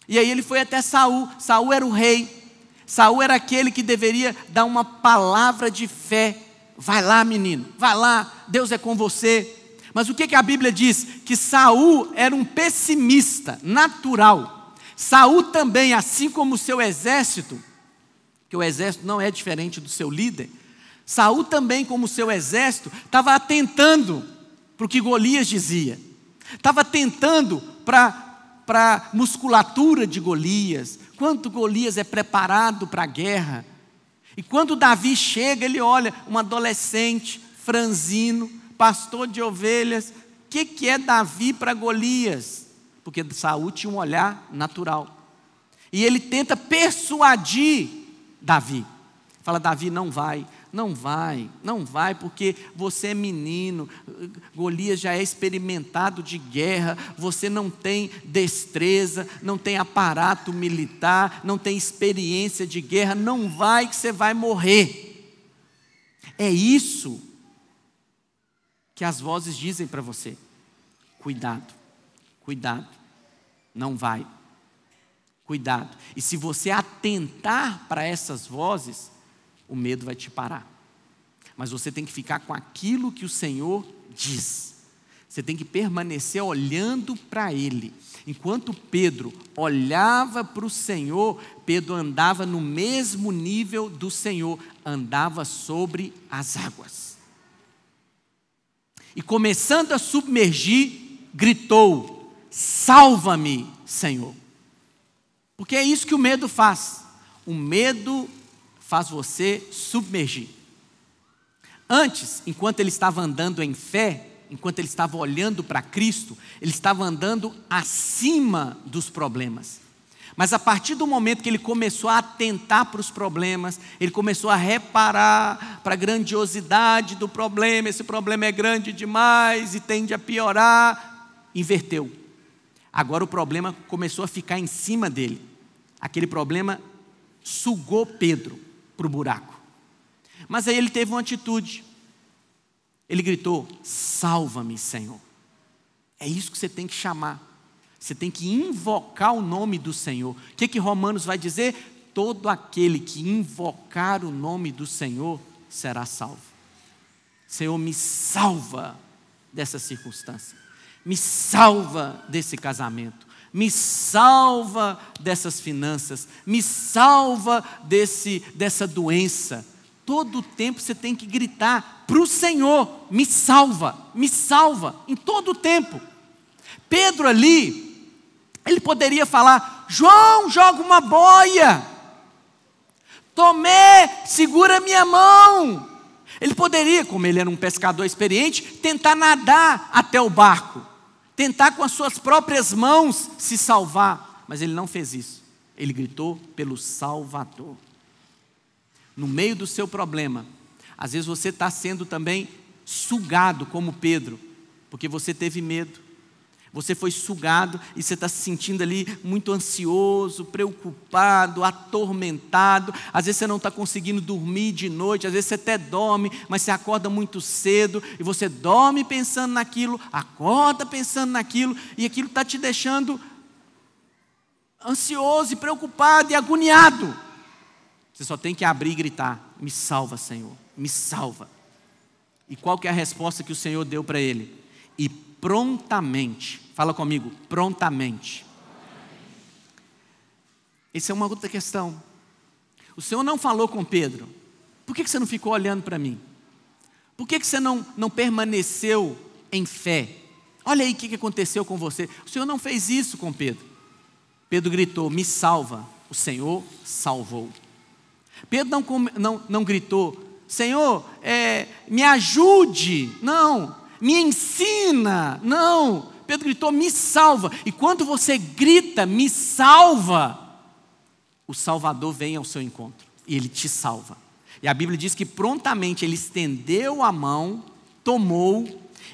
[SPEAKER 1] E aí ele foi até Saul. Saul era o rei. Saul era aquele que deveria dar uma palavra de fé. Vai lá, menino, vai lá, Deus é com você. Mas o que a Bíblia diz? Que Saul era um pessimista natural. Saul também, assim como o seu exército, que o exército não é diferente do seu líder, Saul também, como o seu exército, estava atentando para o que Golias dizia, estava atentando para a musculatura de Golias, quanto Golias é preparado para a guerra. E quando Davi chega, ele olha, um adolescente, franzino, pastor de ovelhas, o que é Davi para Golias? Porque Saul tinha um olhar natural, e ele tenta persuadir Davi, fala: Davi, não vai, porque você é menino, Golias já é experimentado de guerra, você não tem destreza, não tem aparato militar, não tem experiência de guerra, não vai que você vai morrer. É isso que as vozes dizem para você: cuidado, não vai, cuidado. E se você atentar para essas vozes, o medo vai te parar. Mas você tem que ficar com aquilo que o Senhor diz. Você tem que permanecer olhando para Ele. Enquanto Pedro olhava para o Senhor, Pedro andava no mesmo nível do Senhor, andava sobre as águas. E começando a submergir, gritou: salva-me, Senhor. Porque é isso que o medo faz. O medo faz você submergir. Antes, enquanto ele estava andando em fé, enquanto ele estava olhando para Cristo, ele estava andando acima dos problemas. Mas a partir do momento que ele começou a atentar para os problemas, ele começou a reparar para a grandiosidade do problema, esse problema é grande demais e tende a piorar, inverteu. Agora o problema começou a ficar em cima dele. Aquele problema sugou Pedro para o buraco. Mas aí ele teve uma atitude. Ele gritou: salva-me, Senhor. É isso que você tem que chamar. Você tem que invocar o nome do Senhor. O que Romanos vai dizer? Todo aquele que invocar o nome do Senhor será salvo. Senhor, me salva dessa circunstância. Me salva desse casamento. Me salva dessas finanças. Me salva dessa doença. Todo o tempo você tem que gritar para o Senhor: me salva, em todo o tempo. Pedro ali, ele poderia falar: João, joga uma boia. Tomé, segura minha mão. Ele poderia, como ele era um pescador experiente, tentar nadar até o barco, tentar com as suas próprias mãos se salvar, mas ele não fez isso. Ele gritou pelo Salvador. No meio do seu problema, às vezes você está sendo também sugado como Pedro, porque você teve medo, você foi sugado e você está se sentindo ali muito ansioso, preocupado, atormentado. Às vezes você não está conseguindo dormir de noite, às vezes você até dorme, mas você acorda muito cedo, e você dorme pensando naquilo, acorda pensando naquilo, e aquilo está te deixando ansioso e preocupado e agoniado. Você só tem que abrir e gritar: me salva, Senhor, me salva. E qual que é a resposta que o Senhor deu para ele? E prontamente, fala comigo, prontamente. Essa é uma outra questão. O Senhor não falou com Pedro: por que você não ficou olhando para mim? Por que você não permaneceu em fé? Olha aí o que aconteceu com você. O Senhor não fez isso com Pedro. Pedro gritou: me salva. O Senhor salvou. Pedro não gritou: Senhor, me ajude. Não. Me ensina. Não. Pedro gritou, me salva. E quando você grita, me salva, o Salvador vem ao seu encontro e Ele te salva. E a Bíblia diz que prontamente Ele estendeu a mão, tomou,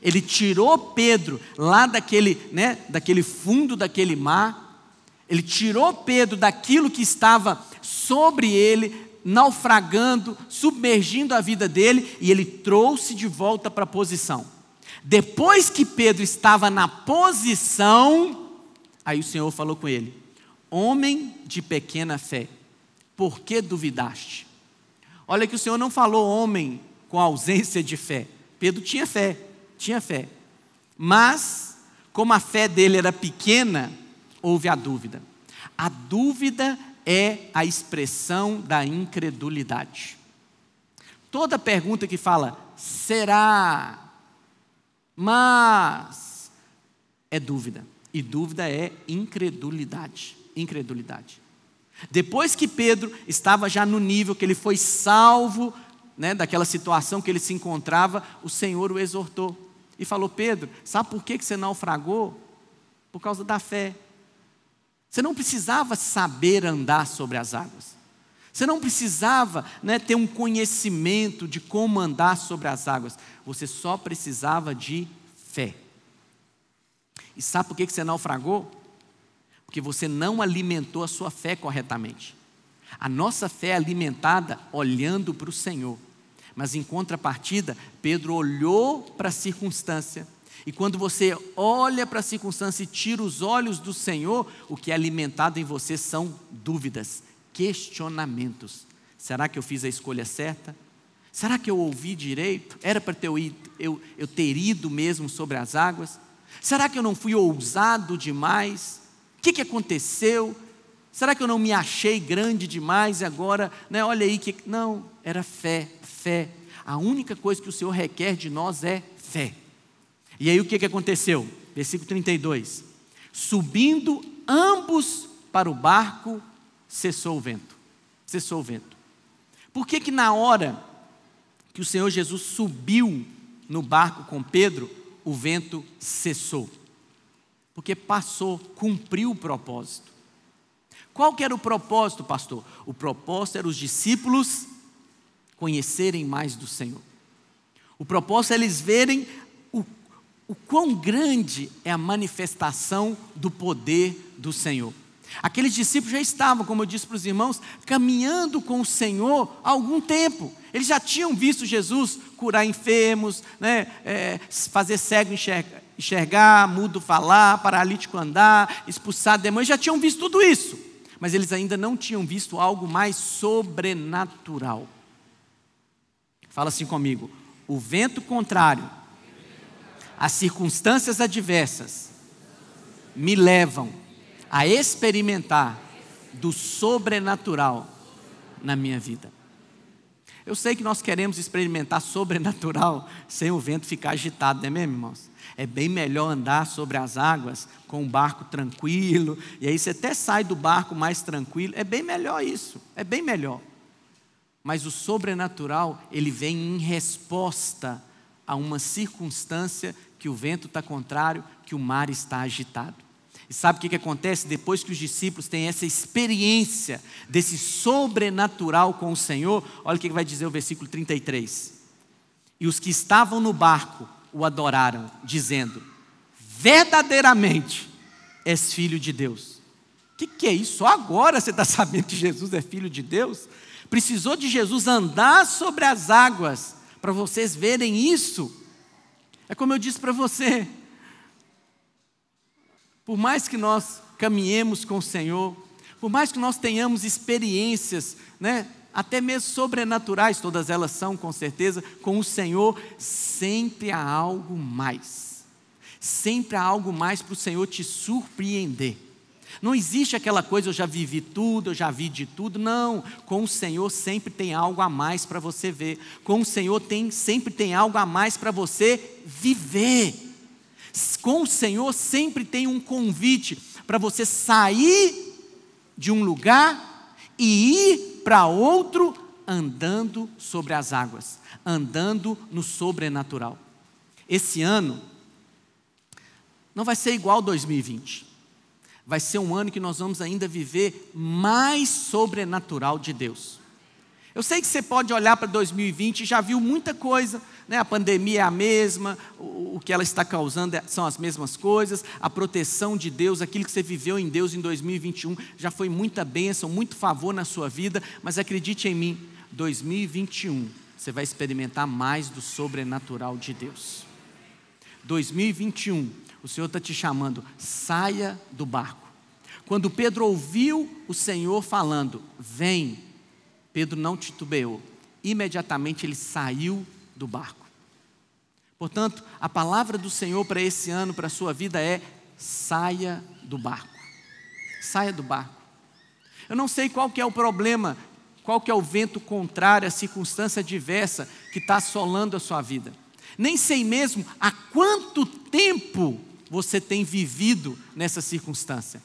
[SPEAKER 1] Ele tirou Pedro lá daquele fundo daquele mar, Ele tirou Pedro daquilo que estava sobre ele, naufragando, submergindo a vida dele, e Ele trouxe de volta para a posição. Depois que Pedro estava na posição, aí o Senhor falou com ele, homem de pequena fé, por que duvidaste? Olha que o Senhor não falou homem com ausência de fé. Pedro tinha fé, mas como a fé dele era pequena, houve a dúvida. A dúvida é a expressão da incredulidade. Toda pergunta que fala, será, mas, é dúvida. E dúvida é incredulidade. Depois que Pedro estava já no nível que ele foi salvo, daquela situação que ele se encontrava, o Senhor o exortou e falou, Pedro, sabe por que você naufragou? Por causa da fé. Você não precisava saber andar sobre as águas. Você não precisava ter um conhecimento de como andar sobre as águas. Você só precisava de fé. E sabe por que você naufragou? Porque você não alimentou a sua fé corretamente. A nossa fé é alimentada olhando para o Senhor. Mas em contrapartida, Pedro olhou para a circunstância. E quando você olha para a circunstância e tira os olhos do Senhor, o que é alimentado em você são dúvidas, questionamentos. Será que eu fiz a escolha certa? Será que eu ouvi direito? Era para eu ter ido mesmo sobre as águas? Será que eu não fui ousado demais? O que aconteceu? Será que eu não me achei grande demais e agora, olha aí que... Não, era fé. A única coisa que o Senhor requer de nós é fé. E aí o que aconteceu? Versículo 32. Subindo ambos para o barco, cessou o vento. Por que na hora que o Senhor Jesus subiu no barco com Pedro, o vento cessou? Porque passou, cumpriu o propósito. Qual que era o propósito, pastor? O propósito era os discípulos conhecerem mais do Senhor. O propósito é eles verem o quão grande é a manifestação do poder do Senhor. Aqueles discípulos já estavam, como eu disse para os irmãos, caminhando com o Senhor há algum tempo. Eles já tinham visto Jesus curar enfermos, fazer cego enxergar, mudo falar, paralítico andar, expulsar demônios, já tinham visto tudo isso. Mas eles ainda não tinham visto algo mais sobrenatural. Fala assim comigo, o vento contrário, as circunstâncias adversas, me levam a experimentar do sobrenatural na minha vida. Eu sei que nós queremos experimentar sobrenatural sem o vento ficar agitado, não é mesmo, irmãos? É bem melhor andar sobre as águas com um barco tranquilo, e aí você até sai do barco mais tranquilo, é bem melhor isso, é bem melhor. Mas o sobrenatural, ele vem em resposta a uma circunstância que o vento está contrário, que o mar está agitado. E sabe o que acontece? Depois que os discípulos têm essa experiência desse sobrenatural com o Senhor, olha o que vai dizer o versículo 33. E os que estavam no barco o adoraram, dizendo, verdadeiramente és filho de Deus. O que é isso? Só agora você está sabendo que Jesus é filho de Deus? Precisou de Jesus andar sobre as águas para vocês verem isso. É como eu disse para você, por mais que nós caminhemos com o Senhor, por mais que nós tenhamos experiências, até mesmo sobrenaturais, todas elas são com certeza, com o Senhor, sempre há algo mais. Sempre há algo mais para o Senhor te surpreender. Não existe aquela coisa, eu já vivi tudo, eu já vi de tudo. Não, com o Senhor sempre tem algo a mais para você ver. Com o Senhor sempre tem algo a mais para você viver. Com o Senhor sempre tem um convite para você sair de um lugar e ir para outro, andando sobre as águas, andando no sobrenatural. Esse ano não vai ser igual 2020. Vai ser um ano que nós vamos ainda viver mais sobrenatural de Deus. Eu sei que você pode olhar para 2020 e já viu muita coisa, né? A pandemia é a mesma, o que ela está causando são as mesmas coisas, a proteção de Deus, aquilo que você viveu em Deus em 2021, já foi muita bênção, muito favor na sua vida, mas acredite em mim, 2021, você vai experimentar mais do sobrenatural de Deus. 2021, o Senhor está te chamando, saia do barco. Quando Pedro ouviu o Senhor falando, vem, Pedro não titubeou, imediatamente ele saiu do barco. Portanto, a palavra do Senhor para esse ano, para a sua vida é, saia do barco. Saia do barco. Eu não sei qual que é o problema, qual que é o vento contrário, a circunstância adversa que está assolando a sua vida. Nem sei mesmo há quanto tempo você tem vivido nessa circunstância.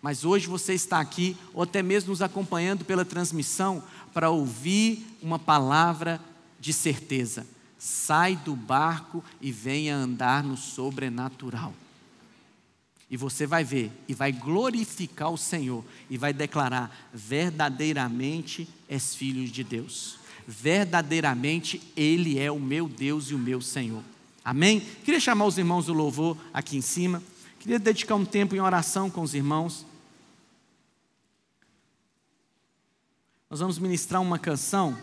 [SPEAKER 1] Mas hoje você está aqui, ou até mesmo nos acompanhando pela transmissão, para ouvir uma palavra de certeza. Sai do barco e venha andar no sobrenatural. E você vai ver, e vai glorificar o Senhor, e vai declarar, verdadeiramente és filho de Deus. Verdadeiramente Ele é o meu Deus e o meu Senhor. Amém? Queria chamar os irmãos do louvor aqui em cima. Queria dedicar um tempo em oração com os irmãos. Nós vamos ministrar uma canção.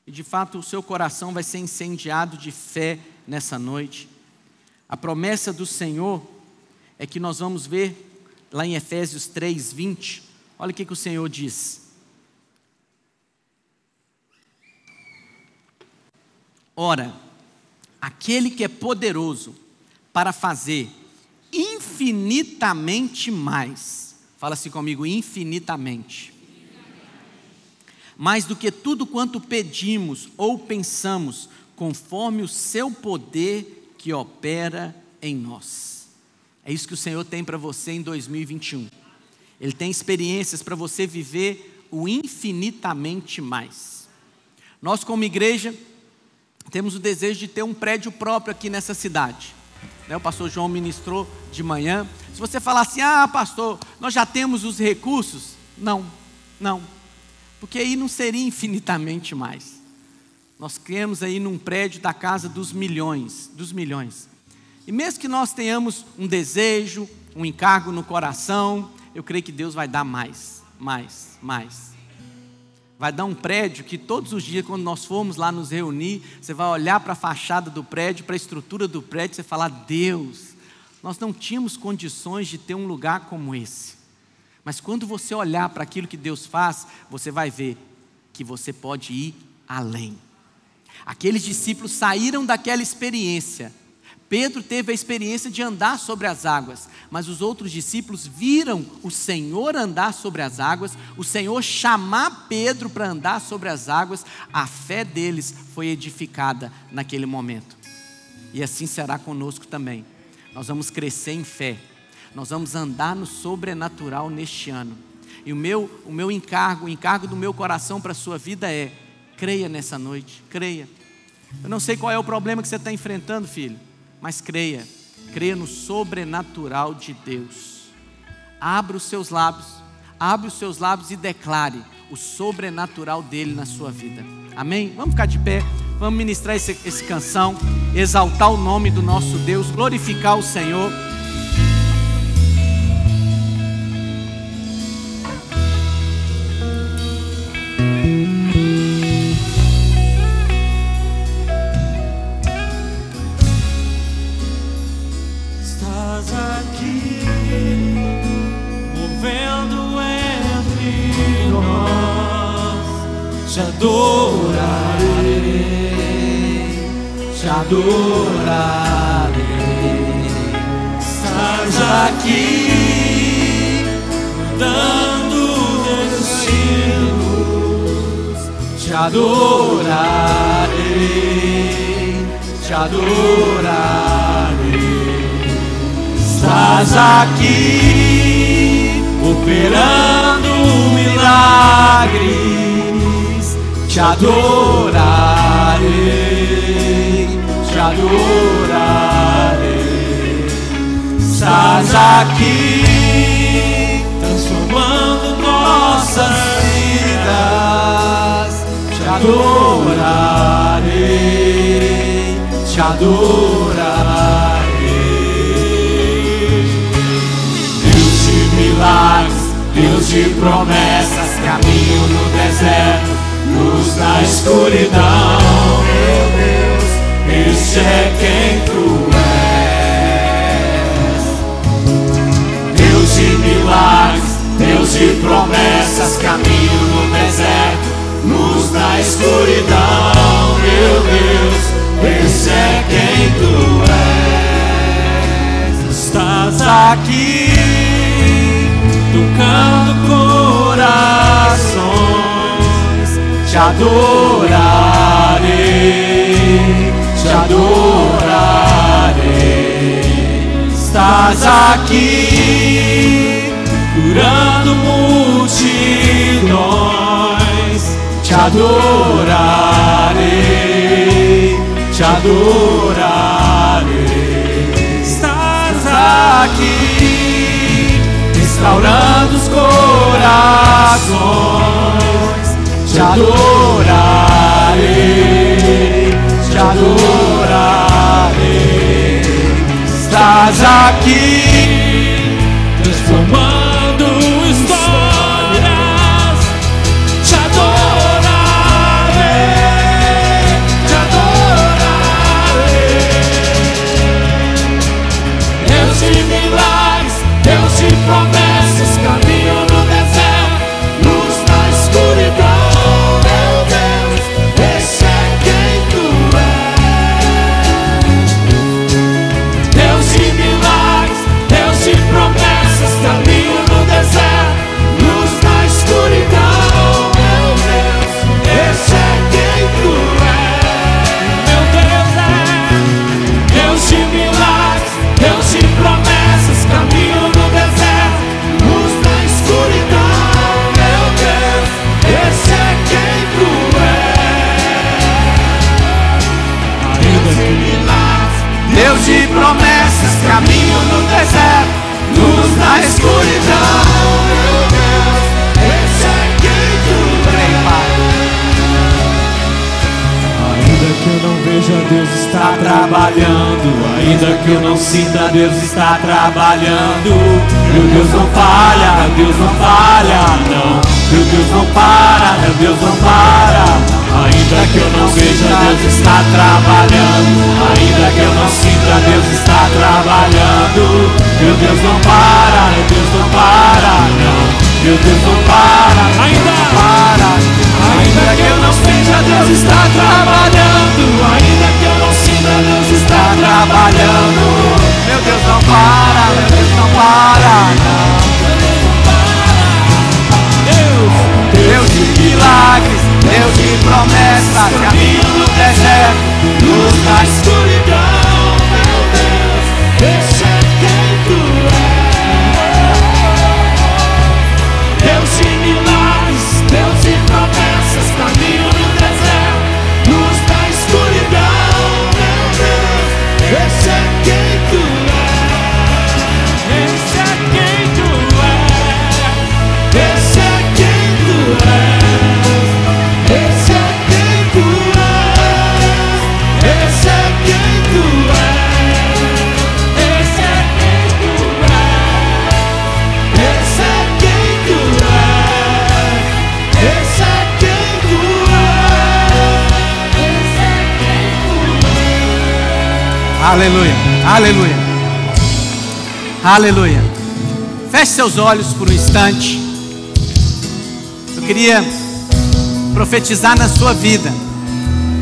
[SPEAKER 1] E de fato o seu coração vai ser incendiado de fé nessa noite. A promessa do Senhor é que nós vamos ver lá em Efésios 3:20. Olha o que o Senhor diz. Ora, aquele que é poderoso para fazer infinitamente mais, fala assim comigo, infinitamente, mais do que tudo quanto pedimos ou pensamos, conforme o seu poder que opera em nós. É isso que o Senhor tem para você em 2021. Ele tem experiências para você viver o infinitamente mais. Nós como igreja temos o desejo de ter um prédio próprio aqui nessa cidade. O pastor João ministrou de manhã. Se você falar assim, pastor, nós já temos os recursos. Não, porque aí não seria infinitamente mais. Nós queremos aí num prédio da casa dos milhões. E mesmo que nós tenhamos um desejo, um encargo no coração, eu creio que Deus vai dar mais. Vai dar um prédio que todos os dias, quando nós formos lá nos reunir, você vai olhar para a fachada do prédio, para a estrutura do prédio, você falar, Deus, nós não tínhamos condições de ter um lugar como esse. Mas quando você olhar para aquilo que Deus faz, você vai ver que você pode ir além. Aqueles discípulos saíram daquela experiência. Pedro teve a experiência de andar sobre as águas, mas os outros discípulos viram o Senhor andar sobre as águas, o Senhor chamar Pedro para andar sobre as águas, a fé deles foi edificada naquele momento. E assim será conosco também. Nós vamos crescer em fé, nós vamos andar no sobrenatural neste ano. E o meu encargo, o encargo do meu coração para a sua vida é, creia nessa noite, creia. Eu não sei qual é o problema que você está enfrentando, filho, mas creia no sobrenatural de Deus. Abra os seus lábios e declare o sobrenatural dele na sua vida. Amém? Vamos ficar de pé, vamos ministrar essa canção, exaltar o nome do nosso Deus, glorificar o Senhor.
[SPEAKER 2] Te adorarei, estás aqui, dando destinos. Te adorarei, estás aqui, operando milagres, te adorarei, te adorarei. Estás aqui, transformando nossas vidas, te adorarei, te adorarei. Deus de milagres, Deus de promessas, caminho no deserto, luz na escuridão. Meu Deus, este é quem tu és. Deus de milagres, Deus de promessas, caminho no deserto, luz na escuridão. Meu Deus, esse é quem tu és. Estás aqui, tocando corações, te adorarei, te adorarei. Estás aqui, curando multidões, te adorarei, te adorarei. Estás aqui, restaurando os corações, te adorarei, te adorarei. Estás aqui, transformando histórias, te adorarei, te adorarei. Deus de milagres, Deus de promessas, caminho no deserto, luz na escuridão. Meu Deus, esse é quem tu és. Deus de milagres, Deus de promessas, caminho no deserto, luz na escuridão. Meu Deus, esse é quem tu és. Meu Deus é Deus de milagres, Deus de promessas, caminho no deserto, luz na escuridão. Meu Deus, esse é quem tu és. Deus de milagres, Deus de promessas, caminho no deserto, luz na escuridão. Meu Deus, esse é quem tu és. Ainda que eu não veja, Deus está trabalhando. Ainda que eu não sinta, Deus está trabalhando. Meu Deus não falha, meu Deus não falha, não. Meu Deus não para, meu Deus não para. Ainda que eu não veja, Deus está trabalhando. Ainda que eu não sinta, Deus está trabalhando. Meu Deus não para, meu Deus não para, não. Meu Deus não para, ainda não para. Ainda que eu não veja, Deus está trabalhando. Ainda que eu não sinta, Deus está trabalhando. Meu Deus não para, meu Deus não para, não. Deus de milagres, Deus de promessas, caminho no deserto, luz na escuridão. Meu Deus, esse é quem tu és. Deus de milagres, Deus de promessas, caminho no deserto, luz na escuridão. Meu Deus, esse é quem tu és. Esse é quem tu és. Esse é quem tu és. Esse é quem tu és. Esse é quem tu és. Esse é quem tu és. Esse é quem tu és. Esse é quem tu és. Esse é quem tu és.
[SPEAKER 1] Aleluia, aleluia, aleluia. Feche seus olhos por um instante. Eu queria profetizar na sua vida,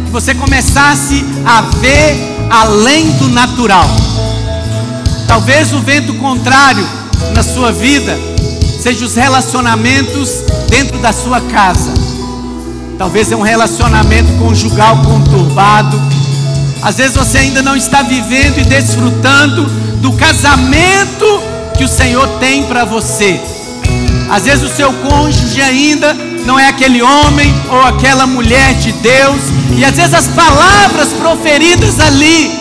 [SPEAKER 1] que você começasse a ver além do natural. Talvez o vento contrário na sua vida seja os relacionamentos dentro da sua casa. Talvez é um relacionamento conjugal conturbado. Às vezes você ainda não está vivendo e desfrutando do casamento que o Senhor tem para você. Às vezes o seu cônjuge ainda não é aquele homem ou aquela mulher de Deus, e às vezes as palavras proferidas ali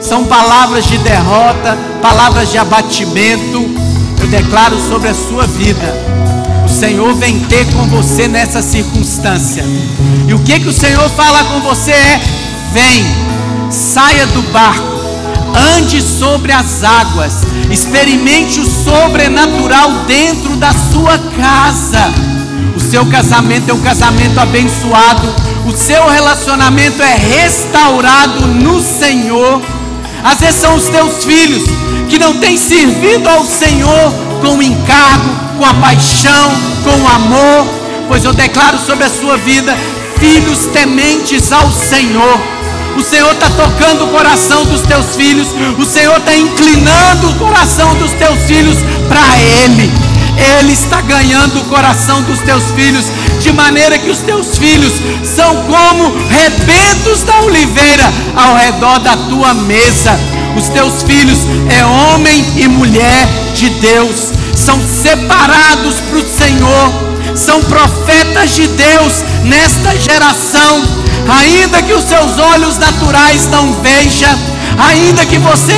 [SPEAKER 1] são palavras de derrota, palavras de abatimento. Eu declaro sobre a sua vida: o Senhor vem ter com você nessa circunstância. E o que o Senhor fala com você é: vem, saia do barco, ande sobre as águas, experimente o sobrenatural dentro da sua casa. O seu casamento é um casamento abençoado, o seu relacionamento é restaurado no Senhor. Às vezes são os teus filhos que não têm servido ao Senhor com encargo, com a paixão, com o amor. Pois eu declaro sobre a sua vida: filhos tementes ao Senhor. O Senhor está tocando o coração dos teus filhos, o Senhor está inclinando o coração dos teus filhos para Ele. Ele está ganhando o coração dos teus filhos, de maneira que os teus filhos são como rebentos da oliveira ao redor da tua mesa. Os teus filhos é homem e mulher de Deus, são separados para o Senhor, são profetas de Deus nesta geração. Ainda que os seus olhos naturais não vejam, ainda que você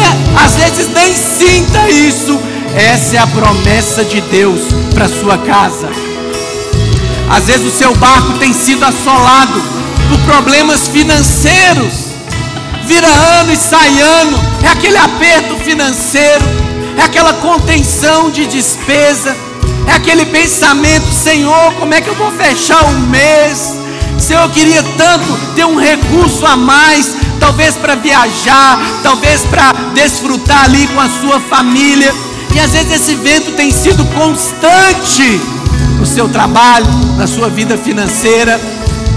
[SPEAKER 1] às vezes nem sinta isso, essa é a promessa de Deus para a sua casa. Às vezes o seu barco tem sido assolado por problemas financeiros, vira ano e sai ano, é aquele aperto financeiro, é aquela contenção de despesa, é aquele pensamento: Senhor, como é que eu vou fechar o mês? Senhor, eu queria tanto ter um recurso a mais, talvez para viajar, talvez para desfrutar ali com a sua família. E às vezes esse vento tem sido constante no seu trabalho, na sua vida financeira.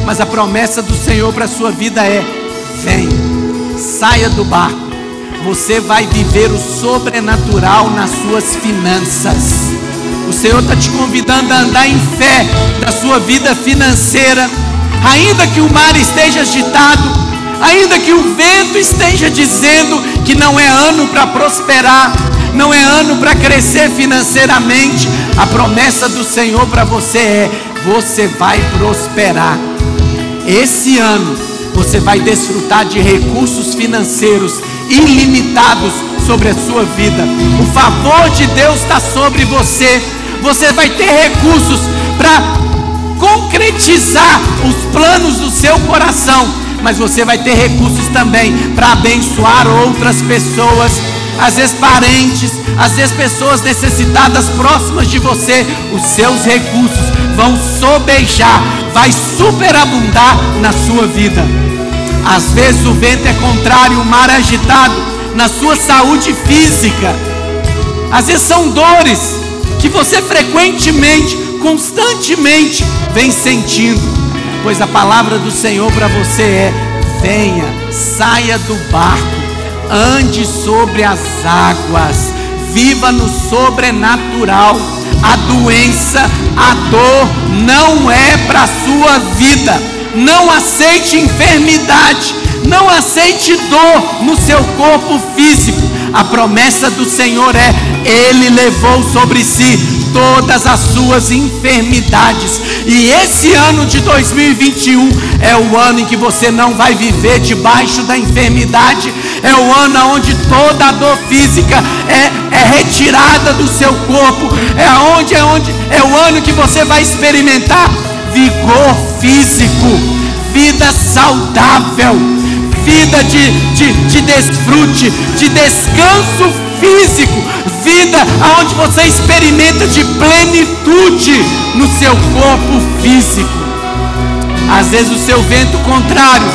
[SPEAKER 1] Mas a promessa do Senhor para a sua vida é: vem, saia do barco. Você vai viver o sobrenatural nas suas finanças. O Senhor está te convidando a andar em fé na sua vida financeira. Ainda que o mar esteja agitado, ainda que o vento esteja dizendo que não é ano para prosperar, não é ano para crescer financeiramente, a promessa do Senhor para você é: você vai prosperar. Esse ano você vai desfrutar de recursos financeiros ilimitados sobre a sua vida. O favor de Deus está sobre você. Você vai ter recursos para concretizar os planos do seu coração, mas você vai ter recursos também para abençoar outras pessoas, às vezes parentes, às vezes pessoas necessitadas próximas de você. Os seus recursos vão sobejar, vai superabundar na sua vida. Às vezes o vento é contrário, o mar é agitado na sua saúde física. Às vezes são dores que você frequentemente, constantemente vem sentindo. Pois a palavra do Senhor para você é: venha, saia do barco, ande sobre as águas, viva no sobrenatural. A doença, a dor não é para a sua vida. Não aceite enfermidade, não aceite dor no seu corpo físico. A promessa do Senhor é: Ele levou sobre si todas as suas enfermidades. E esse ano de 2021 é o ano em que você não vai viver debaixo da enfermidade. É o ano onde toda a dor física é retirada do seu corpo. É o ano que você vai experimentar vigor físico, vida saudável, vida de desfrute, de descanso físico, vida onde você experimenta de plenitude no seu corpo físico. Às vezes o seu vento contrário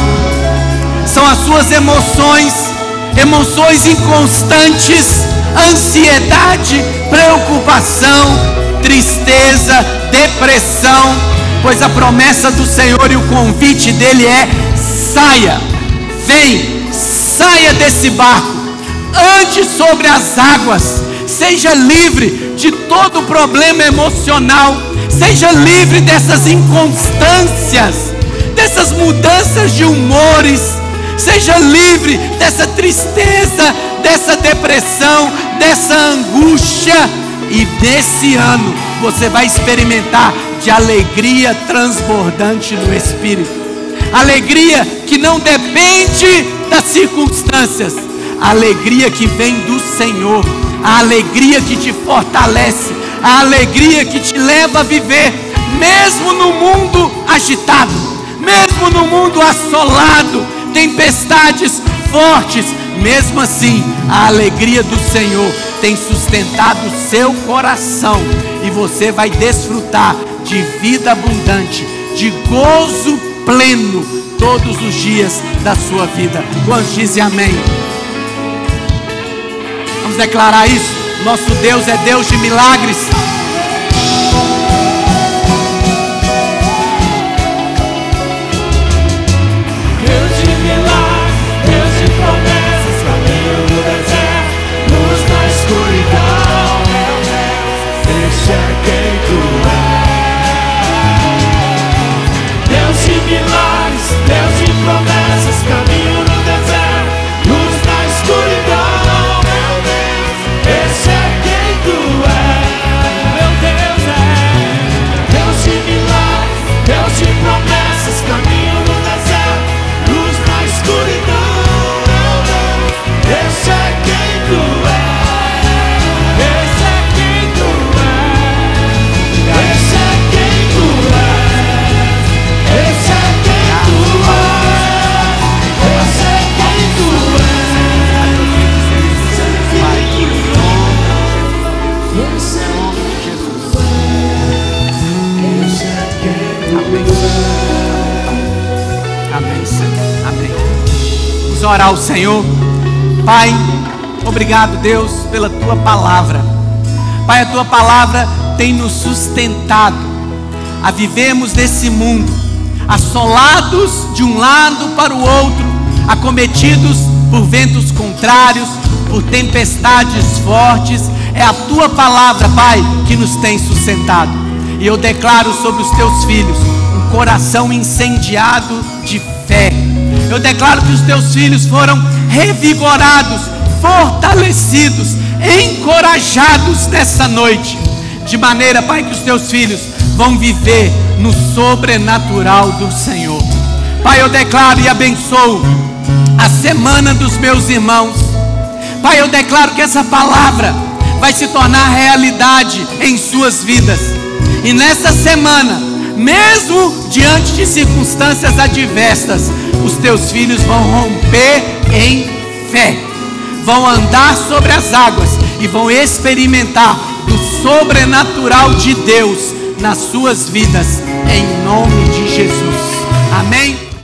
[SPEAKER 1] são as suas emoções inconstantes, ansiedade, preocupação, tristeza, depressão. Pois a promessa do Senhor e o convite dele é: saia, vem, saia desse barco, ande sobre as águas, seja livre de todo problema emocional, seja livre dessas inconstâncias, dessas mudanças de humores, seja livre dessa tristeza, dessa depressão, dessa angústia. E nesse ano você vai experimentar de alegria transbordante no Espírito. Alegria que não depende das circunstâncias. A alegria que vem do Senhor. A alegria que te fortalece. A alegria que te leva a viver mesmo no mundo agitado, mesmo no mundo assolado, tempestades fortes. Mesmo assim, a alegria do Senhor tem sustentado o seu coração, e você vai desfrutar de vida abundante, de gozo pleno todos os dias da sua vida. Quantos dizem amém? Vamos declarar isso. Nosso Deus é Deus de milagres. Orar ao Senhor. Pai, obrigado, Deus, pela tua palavra. Pai, a tua palavra tem nos sustentado a vivermos nesse mundo assolados de um lado para o outro, acometidos por ventos contrários, por tempestades fortes. É a tua palavra, Pai, que nos tem sustentado. E eu declaro sobre os teus filhos um coração incendiado de fé. Eu declaro que os teus filhos foram revigorados, fortalecidos, encorajados nessa noite, de maneira, Pai, que os teus filhos vão viver no sobrenatural do Senhor. Pai, eu declaro e abençoo a semana dos meus irmãos. Pai, eu declaro que essa palavra vai se tornar realidade em suas vidas. E nessa semana, mesmo diante de circunstâncias adversas, os teus filhos vão romper em fé, vão andar sobre as águas e vão experimentar do sobrenatural de Deus nas suas vidas, em nome de Jesus. Amém?